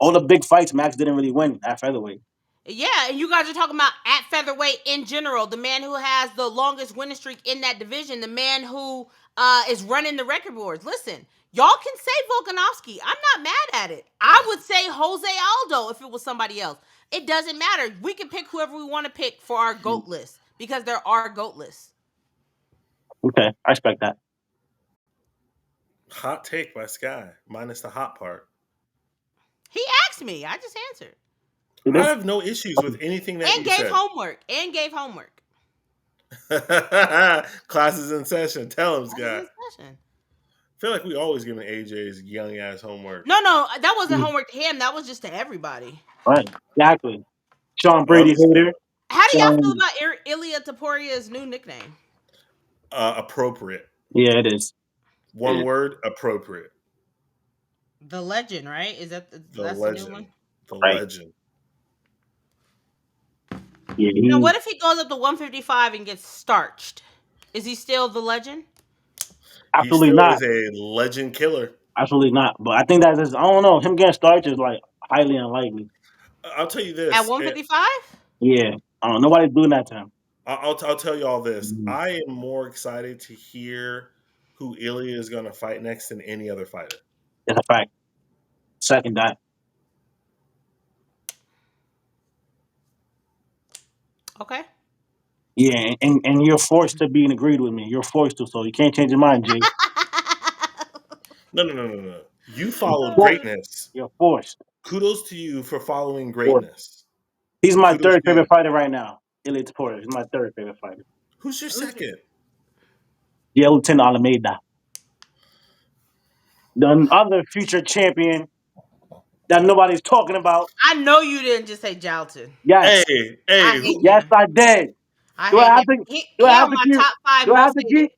All the big fights, Max didn't really win at featherweight. Yeah, and you guys are talking about at featherweight in general, the man who has the longest winning streak in that division, the man who is running the record boards. Listen, y'all can say Volkanovski. I'm not mad at it. I would say Jose Aldo if it was somebody else. It doesn't matter. We can pick whoever we want to pick for our GOAT list because there are GOAT lists. Okay, I respect that. Hot take by Sky, minus the hot part. He asked me. I just answered. I have no issues with anything that And you said. gave homework. Classes in session. Tell him, Sky. Classes in session. I feel like we always giving AJ's young ass homework. No, that wasn't homework to him. That was just to everybody. Right, exactly. Sean Brady hater. How do y'all feel about Ilia Topuria's new nickname? Appropriate. Yeah, it is. One word, appropriate. The legend, right? Is that The that's legend. the new one? The Right. legend. Yeah. Now, what if he goes up to 155 and gets starched? Is he still the legend? Absolutely he still not. is a legend killer. Absolutely not. But I think that's I don't know. Him getting starched is like highly unlikely. I'll tell you this. At 155? Yeah. I don't know. Nobody's doing that to him. I'll tell you all this. Mm, I am more excited to hear who Ilia is going to fight next than any other fighter. it's a fact. Second that. Okay. Yeah, and you're forced to be agreed with me. You're forced to, so you can't change your mind, Jay. No, no, no, no, no. You You're followed forced. greatness. You're forced. Kudos to you for following Forced. greatness. He's my Kudos third to you. favorite fighter right now. Ilia Topuria. He's my third favorite fighter. Who's your Who's your- second? Yelton Alameda, the other future champion that nobody's talking about. I know you didn't just say Jalton. Yes, Hey, I hey, hate who? yes, him. I did. I Do I hate have him. to? Do I He have on to my keep? top five Do I have most to hated. keep?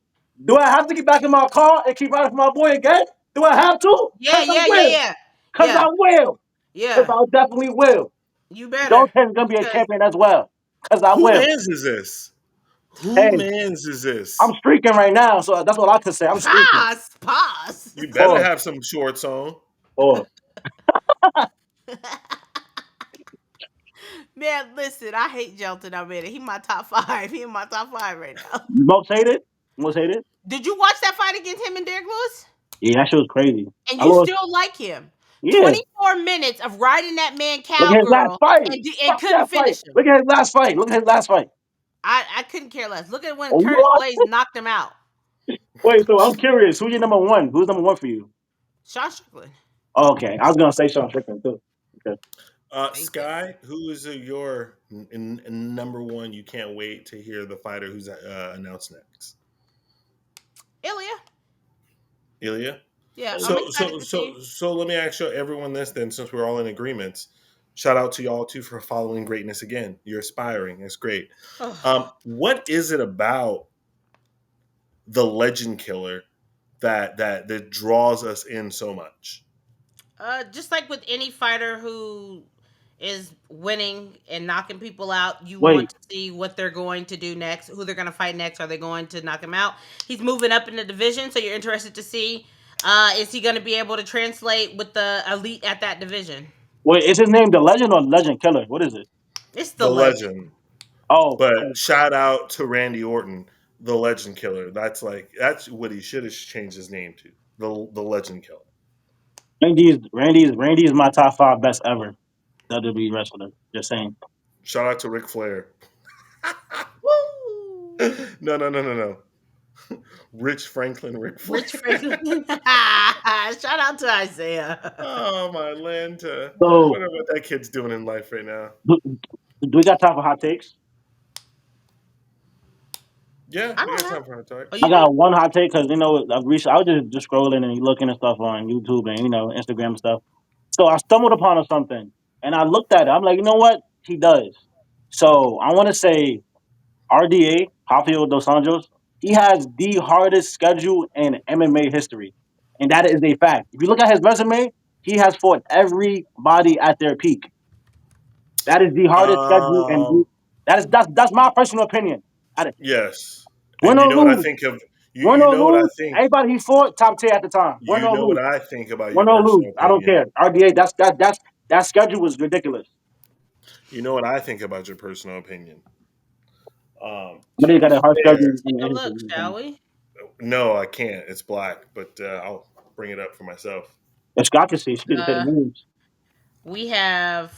Do I have to get back in my car and keep riding for my boy again? Do I have to? Yeah, Cause I yeah, yeah, will. yeah. Cause Yeah. I will. Cause Yeah. I definitely will. You better. Dalton's gonna be a Because champion as well. Cause I Who will. man's is this? Who Hey, man's is I'm this? streaking right now, so that's all I can say. I'm streaking. pause. You better Pause. have some shorts on. Pause. Man, listen, I hate Jalton Almeida. He my top five. He in my top five right now. Most hated. Most hated. Did you watch that fight against him and Derek Lewis? Yeah, that shit was crazy. And I you lost. still like him? Yeah. 24 minutes of riding that man Look at his last cowgirl fight. and Fuck couldn't that fight. finish him. Look at his last fight. Look at his last fight. I couldn't care less. Look at when Oh, Curtis what? Blaze knocked him out. Wait, so I'm curious. Who's your number one? Who's number one for you? Sean Strickland. Oh, okay, I was gonna say Sean Strickland too. Okay. Thank you. Sky, who is your number one? You can't wait to hear the fighter who's announced next. Ilya. Ilya. Yeah, I'm So excited so to see. so so let me ask you everyone this then, since we're all in agreements. Shout out to y'all too for following greatness again. You're aspiring. It's great. What is it about the legend killer that draws us in so much? Just like with any fighter who is winning and knocking people out, you Wait, want to see what they're going to do next, who they're going to fight next. Are they going to knock him out? He's moving up in the division, so you're interested to see is he going to be able to translate with the elite at that division? wait, is his name the Legend or Legend Killer? What is it? It's the The legend. legend. Oh, But shout out to Randy Orton, the legend killer. That's what he should have changed his name to. The legend killer. Randy's my top five best ever WWE wrestler. Just saying. Shout out to Ric Flair. Woo! No, no, no, no, no. Rich Franklin, Ric Flair. Rich Franklin. Shout out to Isaiah. Oh my Lanta. I So, wonder what that kid's doing in life right now. do we got time for hot takes? Yeah, I we don't got have. time for a talk. Oh, I you do? got one hot take because I was just scrolling and looking at stuff on YouTube and Instagram and stuff. So I stumbled upon something and I looked at it. I'm like, you know what? He does. So I want to say RDA, Rafael Dos Anjos, he has the hardest schedule in MMA history. And that is a fact. If you look at his resume, he has fought everybody at their peak. That is the hardest schedule, and Um, that's my personal opinion. yes. Win And you or know what I lose, think of win you or know what I lose, think. everybody he fought top tier at the time. Win You or know what lose, I think about your win or lose. personal I don't opinion. care. RDA, that schedule was ridiculous. You know what I think about your personal opinion. But To they got be a hard Let's schedule fair, take in a look, shall history. we? no, I can't. It's black, but I'll bring it up for myself. If Scott can see, she could say the Uh, names. we have.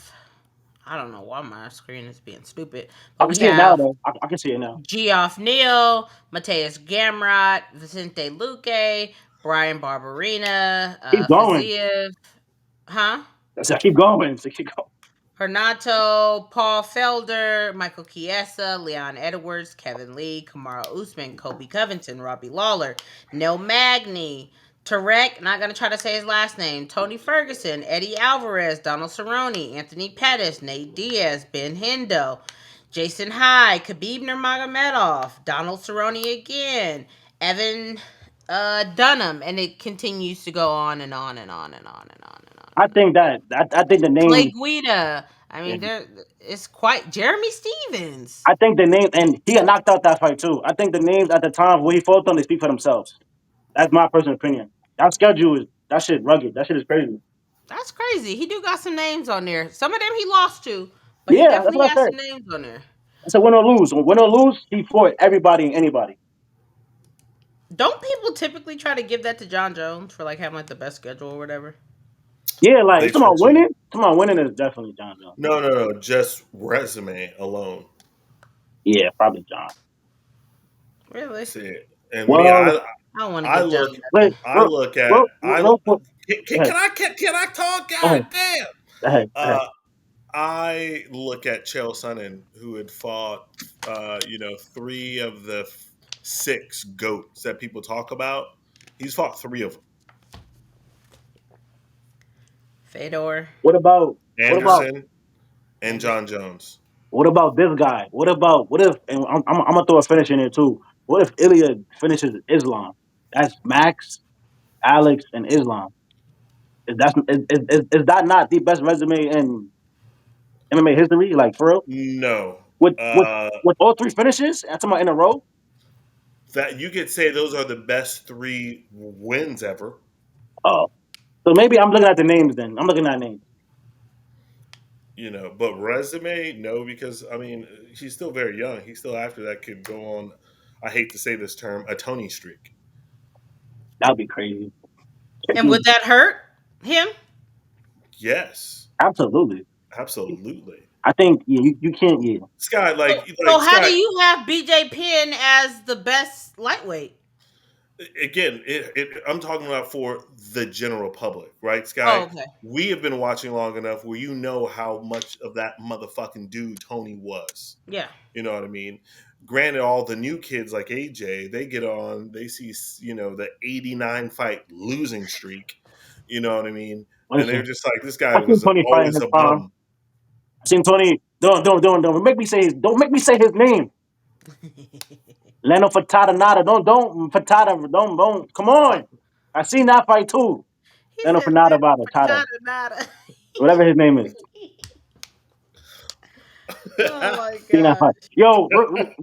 I don't know why my screen is being stupid, I but can we see it now have though. I can see it now. Geoff Neal, Mateus Gamrot, Vicente Luque, Brian Barberina, Keep going. Faziev, huh? So keep going. So keep going. Hernato, Paul Felder, Michael Chiesa, Leon Edwards, Kevin Lee, Kamara Usman, Kobe Covington, Robbie Lawler, Neil Magny, Tarek, not going to try to say his last name, Tony Ferguson, Eddie Alvarez, Donald Cerrone, Anthony Pettis, Nate Diaz, Ben Hendo, Jason Hyde, Khabib Nurmagomedov, Donald Cerrone again, Evan Dunham, and it continues to go on and on and on and on and on and on I and on. think I think the Clay name. Guida. I Yeah. mean, there it's quite Jeremy Stevens. I think the name, and he got knocked out that fight too. I think the names at the time where he fought them, they speak for themselves. That's my personal opinion. That schedule is that shit rugged. That shit is crazy. That's crazy. He do got some names on there. Some of them he lost to, but he Yeah, that's definitely what I has said. some names on there. It's a win or lose. Win or lose, he fought everybody and anybody. Don't people typically try to give that to John Jones for like having like the best schedule or whatever? Yeah, like They it's about try to. winning. It's about winning is definitely John Jones. No. Just resume alone. Yeah, probably John. Really? See, and me, Well, I don't want to I give John look, wait, nothing. I look at, real quick. Go ahead. can I talk? Go God ahead. damn. Go ahead. Go ahead. Uh, I look at Chael Sonnen, who had fought, three of the six goats that people talk about. He's fought three of them. Fedor. What about what about Anderson and John Jones. what about this guy? What if? And I'm gonna throw a finish in there too. What if Ilia finishes Islam? That's Max, Alex, and Islam. Is that not the best resume in MMA history? Like for real? No. With with Uh, with all three finishes? I'm talking about in a row. that you could say those are the best three wins ever. Oh, so maybe I'm looking at the names. Then I'm looking at names. But resume, no, because I mean, he's still very young. He still after that could go on. I hate to say this term, a Tony streak. That'd be crazy. And would that hurt him? Yes, Absolutely. absolutely. I think you can't. Yeah. Scott, So, like so how do Scott, you have BJ Penn as the best lightweight? again, I'm talking about for the general public, right, Oh, Sky? okay. We have been watching long enough where you know how much of that motherfucking dude Tony was. Yeah. You know what I mean? Granted, all the new kids like AJ, they get on, they see, the 89 fight losing streak. You know what I mean? And they're Listen, just like, this guy I seen was Tony fight in always his a prime. bum. I seen Tony. Don't make me say his name. Leno Fatata Nada. Don't Fatata. Don't. Come on. I seen that fight too. He Leno said Fanata Leno Bada Tata. Furtado nada. Whatever his name is. Oh my Seen that god. fight. Yo,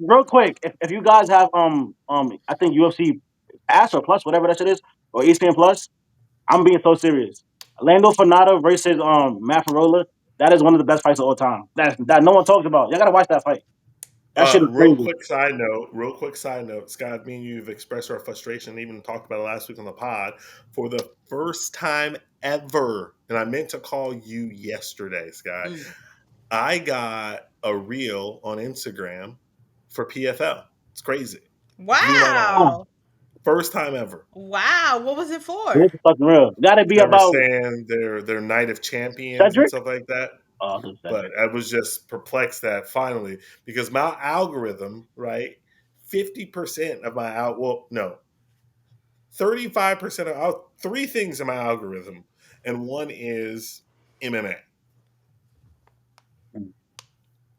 real quick, if you guys have I think UFC Pass or Plus, whatever that shit is, or ESPN Plus, I'm being so serious. Lando Fanata versus Matt Farola, that is one of the best fights of all time. That no one talks about. Y'all gotta watch that fight. That shit is crazy. Real quick side note, Scott, me and you have expressed our frustration, even talked about it last week on the pod, for the first time ever. And I meant to call you yesterday, Scott. Mm. I got a reel on Instagram for PFL. It's crazy. Blew my mind. Oh, Wow. First time ever. Wow. What was it this for? is fucking real. Gotta be They were about saying their night of champions and Cedric. stuff like that. Oh, this is But Cedric. I was just perplexed that finally, because my algorithm, right, 50% of my 35% of three things in my algorithm, and one is MMA.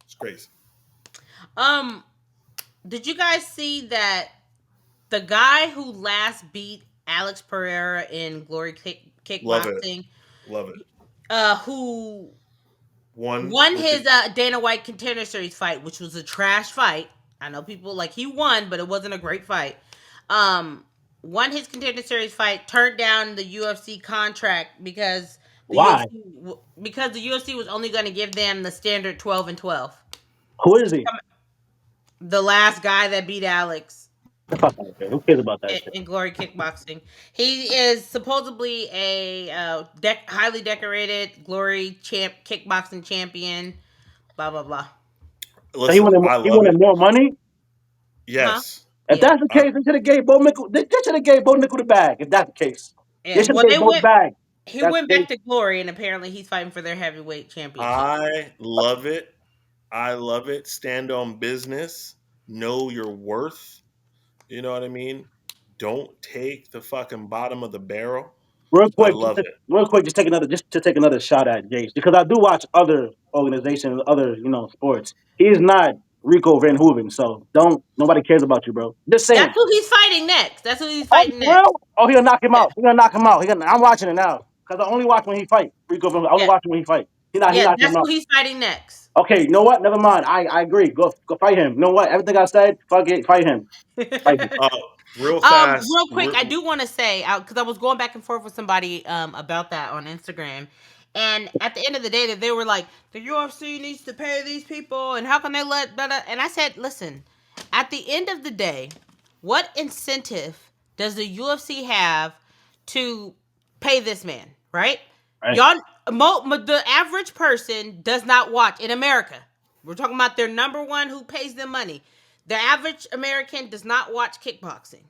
It's crazy. Um, did you guys see that the guy who last beat Alex Pereira in Love it. kickboxing, Love it. who One won with his the Dana White Contender Series fight, which was a trash fight. I know people like he won, but it wasn't a great fight. Um, won his Contender Series fight, turned down the UFC contract because Why? the UFC was only going to give them the standard 12-12. Who is he? The last guy that beat Alex The fuck out of here. Who cares about that shit? in Glory Kickboxing. He is supposedly a highly decorated Glory kickboxing champion. Blah blah blah. So he listen. wanted I he love wanted it. more money. Huh? Yes. If Yeah. that's the case, they should have gave Bo Nickel. They should have gave Bo Nickel the bag. If that's the case, they Yeah. should Well, have gave Bo the bag. he That's went the case. back to Glory, and apparently he's fighting for their heavyweight championship. I love it. I love it. Stand on business. Know your worth. You know what I mean? Don't take the fucking bottom of the barrel. Real I quick, love it. just to take another shot at Jace because I do watch other organizations, other sports. He's not Rico Van Hooven, so don't nobody cares about you, bro. Just That's saying. who he's fighting next. That's who he's Oh, fighting for real? next. Oh, he'll knock him Yeah. out. He's gonna knock him out. I'm watching it now because I only watch when he fight. Rico Van, I only Yeah. watch when he fight. He Yeah. knocking That's him out. who he's fighting next. Okay, you know what? Never mind. I agree. Go fight him. You know what? Everything I said, fuck it. Fight him. Fight him. Uh, Real fast. Real quick, I do want to say because I was going back and forth with somebody about that on Instagram, And at the end of the day, that they were like, the UFC needs to pay these people, and how can they let? Blah, blah. And I said, listen, at the end of the day, what incentive does the UFC have to pay this man? Right? Right. Y'all, the average person does not watch in America. We're talking about their number one who pays them money. The average American does not watch kickboxing.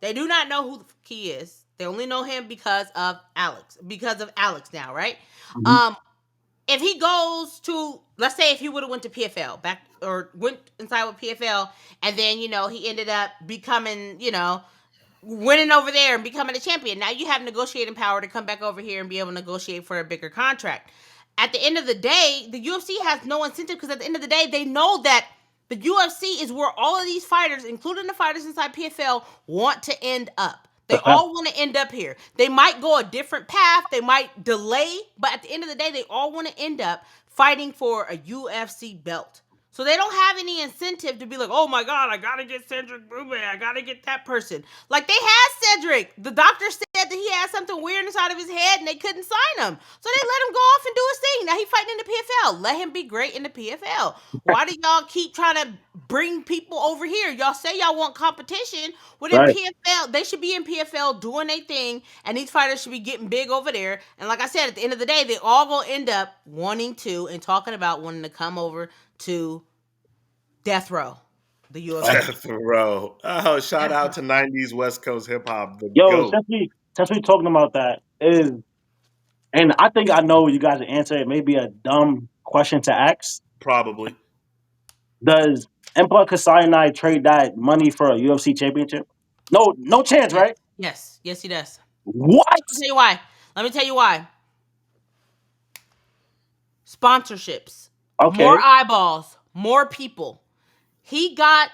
They do not know who he is. They only know him because of Alex. Because of Alex now, right? Mhm. If he goes to, let's say, if he would have went to PFL back or went inside with PFL, and then he ended up becoming winning over there and becoming a champion. Now you have negotiating power to come back over here and be able to negotiate for a bigger contract. At the end of the day, the UFC has no incentive because at the end of the day, they know that the UFC is where all of these fighters, including the fighters inside PFL, want to end up. They all want to end up here. They might go a different path. They might delay, but at the end of the day, they all want to end up fighting for a UFC belt. So they don't have any incentive to be like, oh my God, I gotta get Cedric Brube. I gotta get that person. Like they had Cedric. The doctor said that he had something weird inside of his head and they couldn't sign him. So they let him go off and do his thing. Now he's fighting in the PFL. Let him be great in the PFL. Why do y'all keep trying to bring people over here? Y'all say y'all want competition. Within Right. PFL, they should be in PFL doing their thing, and these fighters should be getting big over there. And like I said, at the end of the day, they all gonna end up wanting to and talking about wanting to come over to Death Row, the UFC. Death Row. Oh, shout out to 90s West Coast hip hop, the Yo, GOAT. since we talking about that is, and I think I know you guys' answer. It may be a dumb question to ask. Probably. Does Empire Kasai trade that money for a UFC championship? No, no chance, right? Yes, he does. What? Let me tell you why. Sponsorships, Okay. more eyeballs, more people. He got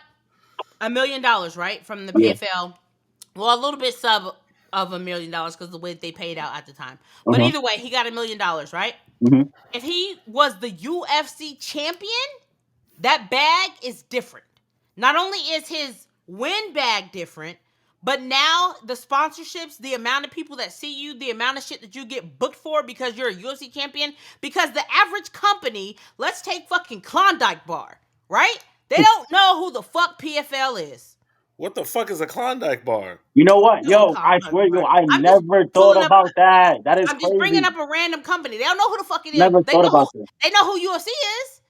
$1 million, right, from the Yeah. PFL. Well, a little bit sub of $1 million because the way they paid out at the time. But Mhm. either way, he got $1 million, right? Mhm. If he was the UFC champion, that bag is different. Not only is his win bag different, but now the sponsorships, the amount of people that see you, the amount of shit that you get booked for because you're a UFC champion, because the average company, let's take fucking Klondike Bar, right? They don't know who the fuck PFL is. What the fuck is a Klondike bar? You know what? You know Yo, I swear, yo, I I'm just never thought pulling up. about that. That is I'm just bringing crazy. up a random company. They don't know who the fuck it is. Never thought about that. They know who UFC is.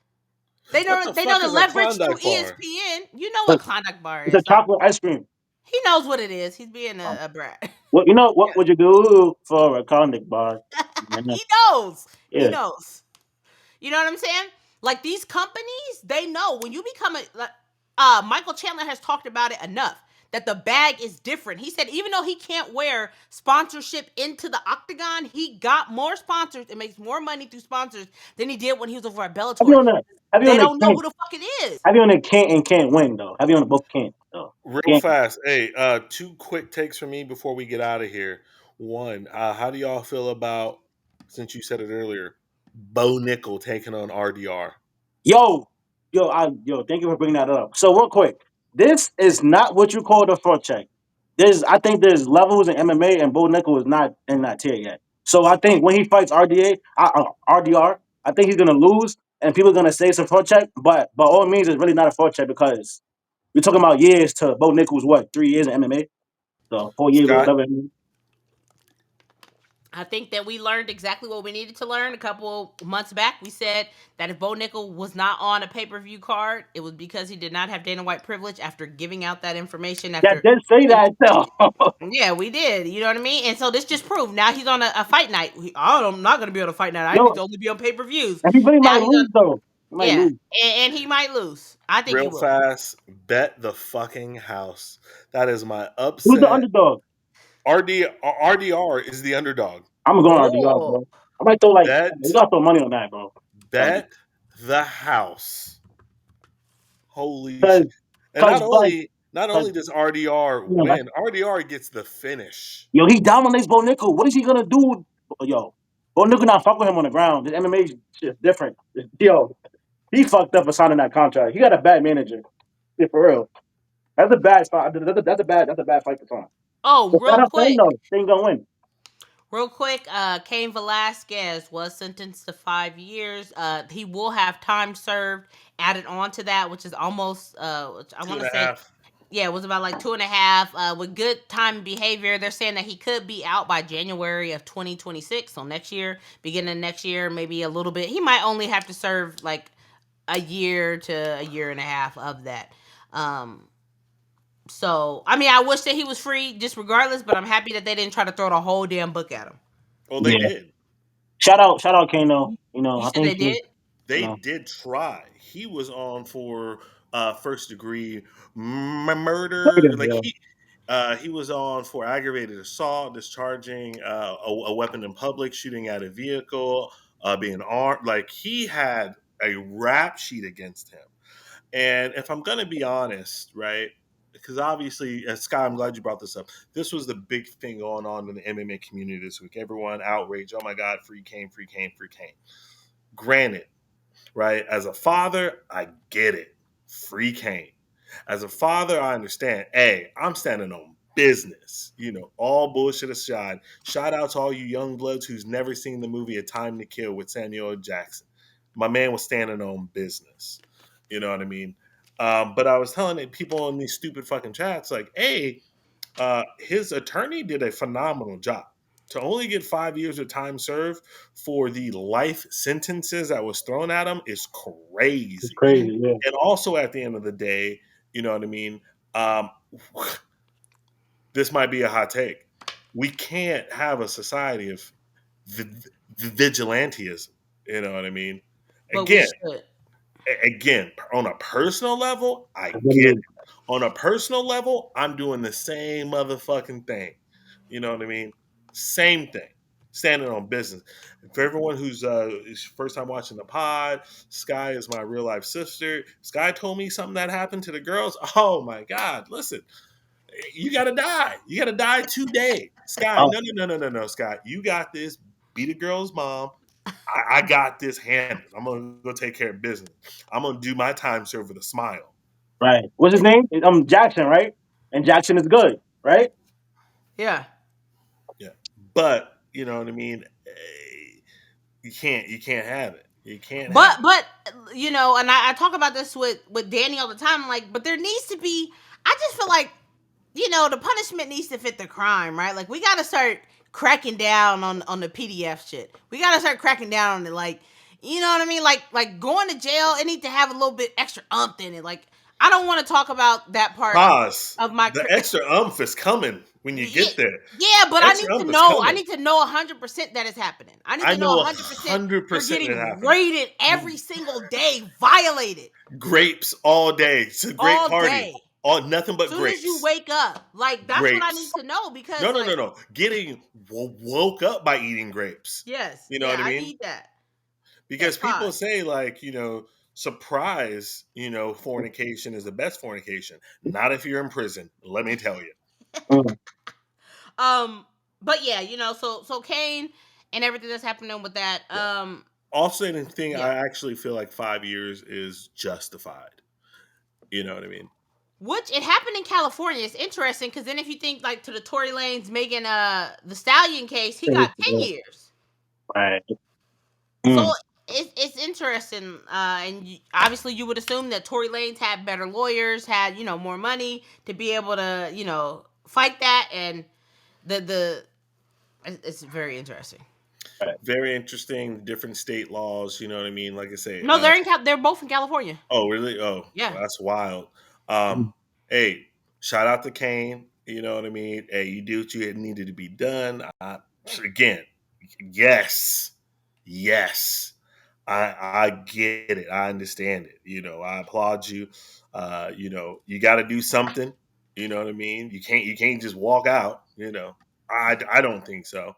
They What know the they fuck know the is a leverage through Klondike bar? ESPN. You know what But Klondike Bar it's a is. Stop. chocolate ice cream. He knows what it is. He's being a brat. What what would you do for a Klondike bar? He knows. He Yeah. knows. You know what I'm saying? Like these companies, they know when you become Michael Chandler has talked about it enough that the bag is different. He said even though he can't wear sponsorship into the octagon, he got more sponsors and makes more money through sponsors than he did when he was over at Have you Bellator. on the They don't know who the fuck it is. Have you on the can't win though? Have you on the both can't though? Real Can't. fast. Hey, two quick takes from me before we get out of here. One, how do y'all feel about, since you said it earlier, Bo Nickel taking on RDR? Yo, thank you for bringing that up. So real quick, this is not what you call the front check. I think there's levels in MMA, and Bo Nickel is not in that tier yet. So I think when he fights RDR, I think he's gonna lose, and people are gonna say it's a front check. But by all means, it's really not a front check because we're talking about years to Bo Nickel's 3 years in MMA, so 4 years or Scott? whatever. I think that we learned exactly what we needed to learn a couple months back. We said that if Bo Nickel was not on a pay-per-view card, it was because he did not have Dana White privilege after giving out that information. That did say that though. Yeah, we did. You know what I mean? And so this just proved now he's on a fight night. I'm not going to be on a fight night. I need to only be on pay-per-views. And he really Now might he's lose on, though. He might yeah, lose. and he might lose. I think he Real will. fast, bet the fucking house. That is my Who's the upset. underdog? RDR is the underdog. I'm going RDR, Oh, bro. I might throw Bet you gotta throw money on that, bro. bet the house. Holy Because shit. And not like, only does RDR you know, like, win, RDR gets the finish. yo, he dominates Bo Nickel. What is he gonna do? Yo, Bo Nickel not fuck with him on the ground. His MMA shit's different. Yo, he fucked up for signing that contract. He got a bad manager. Yeah, for real. That's a bad spot. That's a bad fight for Tom. oh, But real shout out to him quick, though. They ain't gonna win. Real quick, Cain Velasquez was sentenced to 5 years. He will have time served added on to that, which is almost, which I Two want and to a say, half. yeah, it was about like 2.5. With good time and behavior, they're saying that he could be out by January of 2026. So next year, beginning of next year, maybe a little bit. He might only have to serve like a year to a year and a half of that. So I mean, I wish that he was free, just regardless. But I'm happy that they didn't try to throw the whole damn book at him. Well, they did. Shout out, Kano. You know, You I said think they did? you They know, did try. He was on for first degree murder. Like yeah, he was on for aggravated assault, discharging a weapon in public, shooting at a vehicle, being armed. Like he had a rap sheet against him. And if I'm going to be honest, right? Because obviously, Sky, I'm glad you brought this up. This was the big thing going on in the MMA community this week. Everyone outraged. Oh my God, free Cain, free Cain, free Cain. Granted, right? As a father, I get it. Free Cain. As a father, I understand. Hey, I'm standing on business. You know, all bullshit aside. Shout out to all you young bloods who's never seen the movie A Time to Kill with Samuel L. Jackson. My man was standing on business. You know what I mean? But I was telling people in these stupid fucking chats, like, hey, his attorney did a phenomenal job. To only get 5 years of time served for the life sentences that was thrown at him is it's crazy. crazy. Yeah, And also, at the end of the day, you know what I mean? Um, this might be a hot take. We can't have a society of vigilantism. You know what I mean? But we Again, should. on a personal level, I I really get do. it. On a personal level, I'm doing the same motherfucking thing. You know what I mean? Same thing. Standing on business. For everyone who's is first time watching the pod, Sky is my real life sister. Sky told me something that happened to the girls. Oh my God! Listen, you gotta die. You gotta die today, Sky. Oh, No, Sky. You got this. Be the girl's mom. I got this handled. I'm gonna go take care of business. I'm gonna do my time served with a smile. right. What's his name? Jackson, right? And Jackson is good, right? Yeah. Yeah, but you know what I mean. You can't have it. You can't have it. But you know, and I talk about this with Danny all the time. I'm like, but there needs to be. I just feel like, you know, the punishment needs to fit the crime, right? Like we got to start cracking down on the PDF shit. We got to start cracking down on it. Like, you know what I mean? Like going to jail, it need to have a little bit extra umph in it. Like I don't want to talk about that part Pause. of my. The extra umph is coming when you Yeah, get there. yeah, but I Extra need to umph is know. I coming. need to know 100% that it's happening. I need I to know know 100% you're 100% it getting happening. raided every single day, violated Grapes all day. It's a great all party. day. All nothing but Soon as you grapes. wake up, like that's what I need Grapes. to know because, No, no, like, no, no. Getting woke up by eating grapes. yes, You know yeah, what I I mean? need that. Because Yes, people pause. say like, surprise, fornication is the best fornication. Not if you're in prison. Let me tell you. Mm. Um, but yeah, you know, so Cain and everything that's happening with that. Yeah. Offsetting thing, Yeah. I actually feel like 5 years is justified. You know what I mean? Which it happened in California. It's interesting because then if you think like to the Tory Lanez Megan the Stallion case, he got 10 Yeah, years. right. So Mm. it's interesting, and obviously you would assume that Tory Lanez had better lawyers, had more money to be able to fight that, and the it's very interesting. Right. Very interesting. Different state laws. You know what I mean? Like I say. No, they're both in California. Oh, really? Oh, Yeah. well, that's wild. Mm. Hey, shout out to Cain. You know what I mean? Hey, you do what you needed to be done. Again, yes, yes. I get it. I understand it. I applaud you. You got to do something. You know what I mean? You can't just walk out. I don't think so.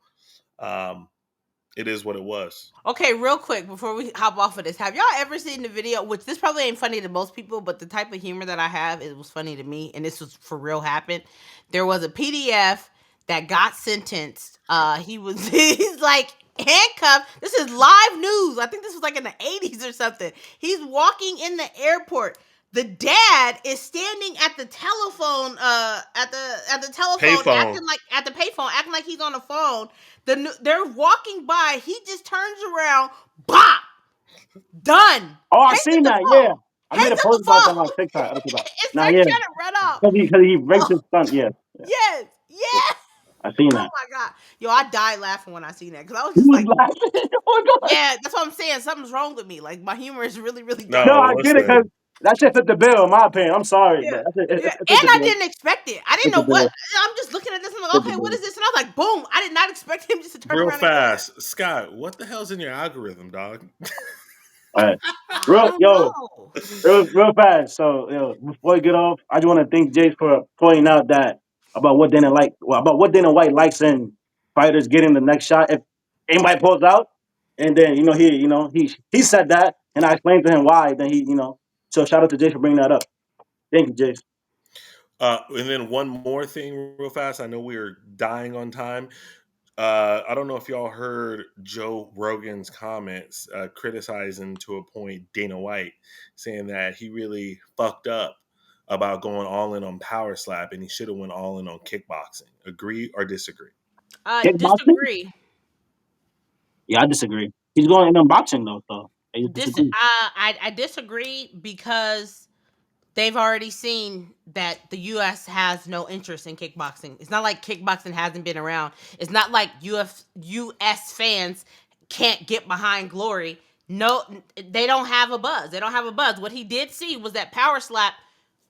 Um, it is what it was. Okay, real quick before we hop off of this, have y'all ever seen the video? Which this probably ain't funny to most people, but the type of humor that I have, it was funny to me, and this was for real happened. There was a PDF that got sentenced. He's like handcuffed. This is live news. I think this was like in the 80s or something. He's walking in the airport. the dad is standing at the telephone, at the telephone, Payphone. acting like at the payphone, acting like he's on the phone. They're walking by. He just turns around, bop, done. Oh, I Hangs seen up that. the Yeah, phone. I made a Hangs up post the about that phone. on TikTok. It's Nah, like yeah, trying to run off. because he raped his son. Yeah, Yes, yes. I seen Oh that. my god, yo, I died laughing when I seen that because I was He just was like, laughing. Oh my god. yeah, that's what I'm saying. Something's wrong with me. Like my humor is really, really No, dumb. No, I get it because listen. that shit fit the bill. In my opinion, I'm sorry, Yeah, but it yeah, fit and the I bill. didn't expect it. I didn't Fit the know what. bill. I'm just looking at this and I'm Fit like, the okay, what bill. is this? And I was like, boom! I did not expect him just to turn Real around and go in. fast, Scott. What the hell's in your algorithm, dog? All right, I don't know. real fast. So, before we get off, I just want to thank Jace for pointing out that about what Dana White likes in fighters getting the next shot if anybody pulls out, and then he said that, and I explained to him why. Then so shout out to Jace for bringing that up. Thank you, Jace. And then one more thing, real fast. I know we are dying on time. I don't know if y'all heard Joe Rogan's comments criticizing to a point Dana White, saying that he really fucked up about going all in on Powerslap and he should have went all in on kickboxing. Agree or disagree? Kickboxing? Disagree. Yeah, I disagree. He's going in unboxing though, so I just disagree. I disagree because they've already seen that the U.S. has no interest in kickboxing. It's not like kickboxing hasn't been around. It's not like U.S. fans can't get behind Glory. No, they don't have a buzz. They don't have a buzz. What he did see was that Powerslap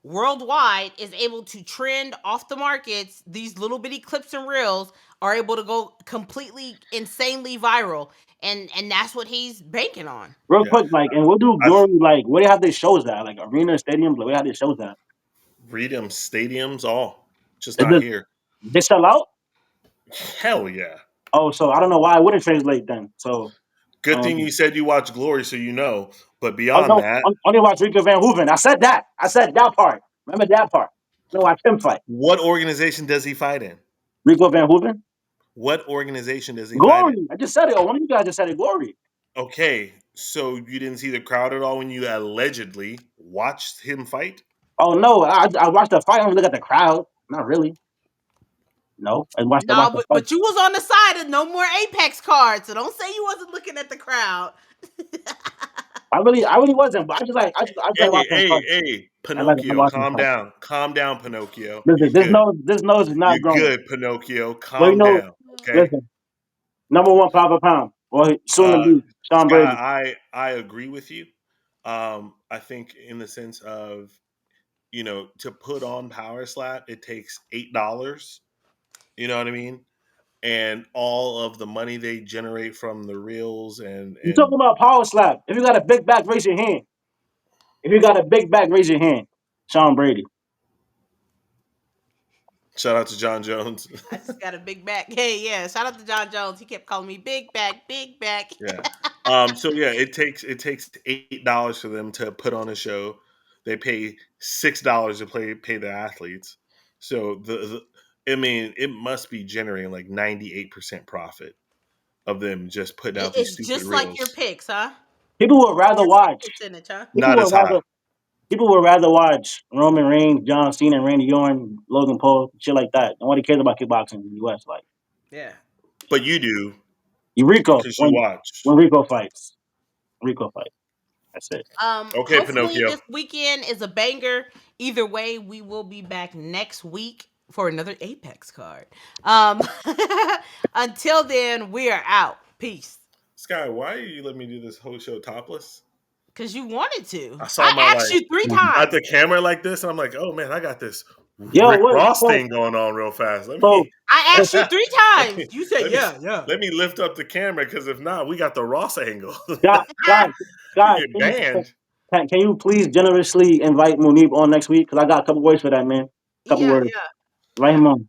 worldwide is able to trend off the markets. These little bitty clips and reels are able to go completely insanely viral. And that's what he's banking on. Real Yeah. quick, like, and we'll do I Glory, like, where they have their shows at? Like, arena, stadiums, like, where they have their shows at? read them stadiums, all just Is not it, here. they sell out? Hell yeah. Oh, so I don't know why I wouldn't translate then. So, Good thing you said you watch Glory, so you know. But oh beyond no, that, only watch Rico Van Hooven. I said that. I said that part. Remember that part. No, watch him fight. what organization does he fight in? Rico Van Hooven? What organization does he fight in? Glory. I just said it. Oh, one of you guys just said it. Glory. Okay, so you didn't see the crowd at all when you allegedly watched him fight? Oh no, I watched the fight. I don't look at the crowd. Not really. No, I No, watched the fight. but you was on the side of no more Apex cards, so don't say you wasn't looking at the crowd. I really wasn't. But I just like watching the fight. Hey, I like Pinocchio, watching the calm fight. down. Calm down, Pinocchio. Listen, You're good. this nose is not You're growing. good, Pinocchio. Well, Calm down. Okay. listen, number one pound for pound. Well, soon to Uh be Sean Brady. Scott, I agree with you. I think in the sense of, to put on Power Slap, it takes $8. You know what I mean? And all of the money they generate from the reels You talking and about power slap? If you got a big back, raise your hand. If you got a big back, raise your hand. Sean Brady. shout out to John Jones. I just got a big back. Hey, yeah, shout out to John Jones. He kept calling me big back, big back. Yeah. So yeah, it takes $8 for them to put on a show. They pay $6 to pay the athletes. So I mean, it must be generating like 98% profit of them just putting out these It's stupid just like your reels. picks, huh? People would rather Just like watch. percentage, huh? People Not would as high. rather. People would rather watch Roman Reigns, John Cena, Randy Orton, Logan Paul, shit like that. Nobody cares about kickboxing in the U.S. Like Yeah. But you do Rico because you when watch. Rico fights. Rico fight. That's it. Okay, Hopefully Pinocchio. this weekend is a banger. Either way, we will be back next week for another Apex card. Until then, we are out. Peace. Sky, why are you letting me do this whole show topless? Because you wanted to. I saw I asked you 3 at times. the camera like this, and I'm like, oh man, I got this Yo, Rick what? Ross So, thing going on real fast. Let so me I asked you 3 let times. me You said, let me yeah. let me lift up the camera because if not, we got the Ross angle. guys, Ah, guys, You get banned. can you please generously invite Munib on next week? Because I got a couple words for that man. Couple yeah, words. yeah. Write him on.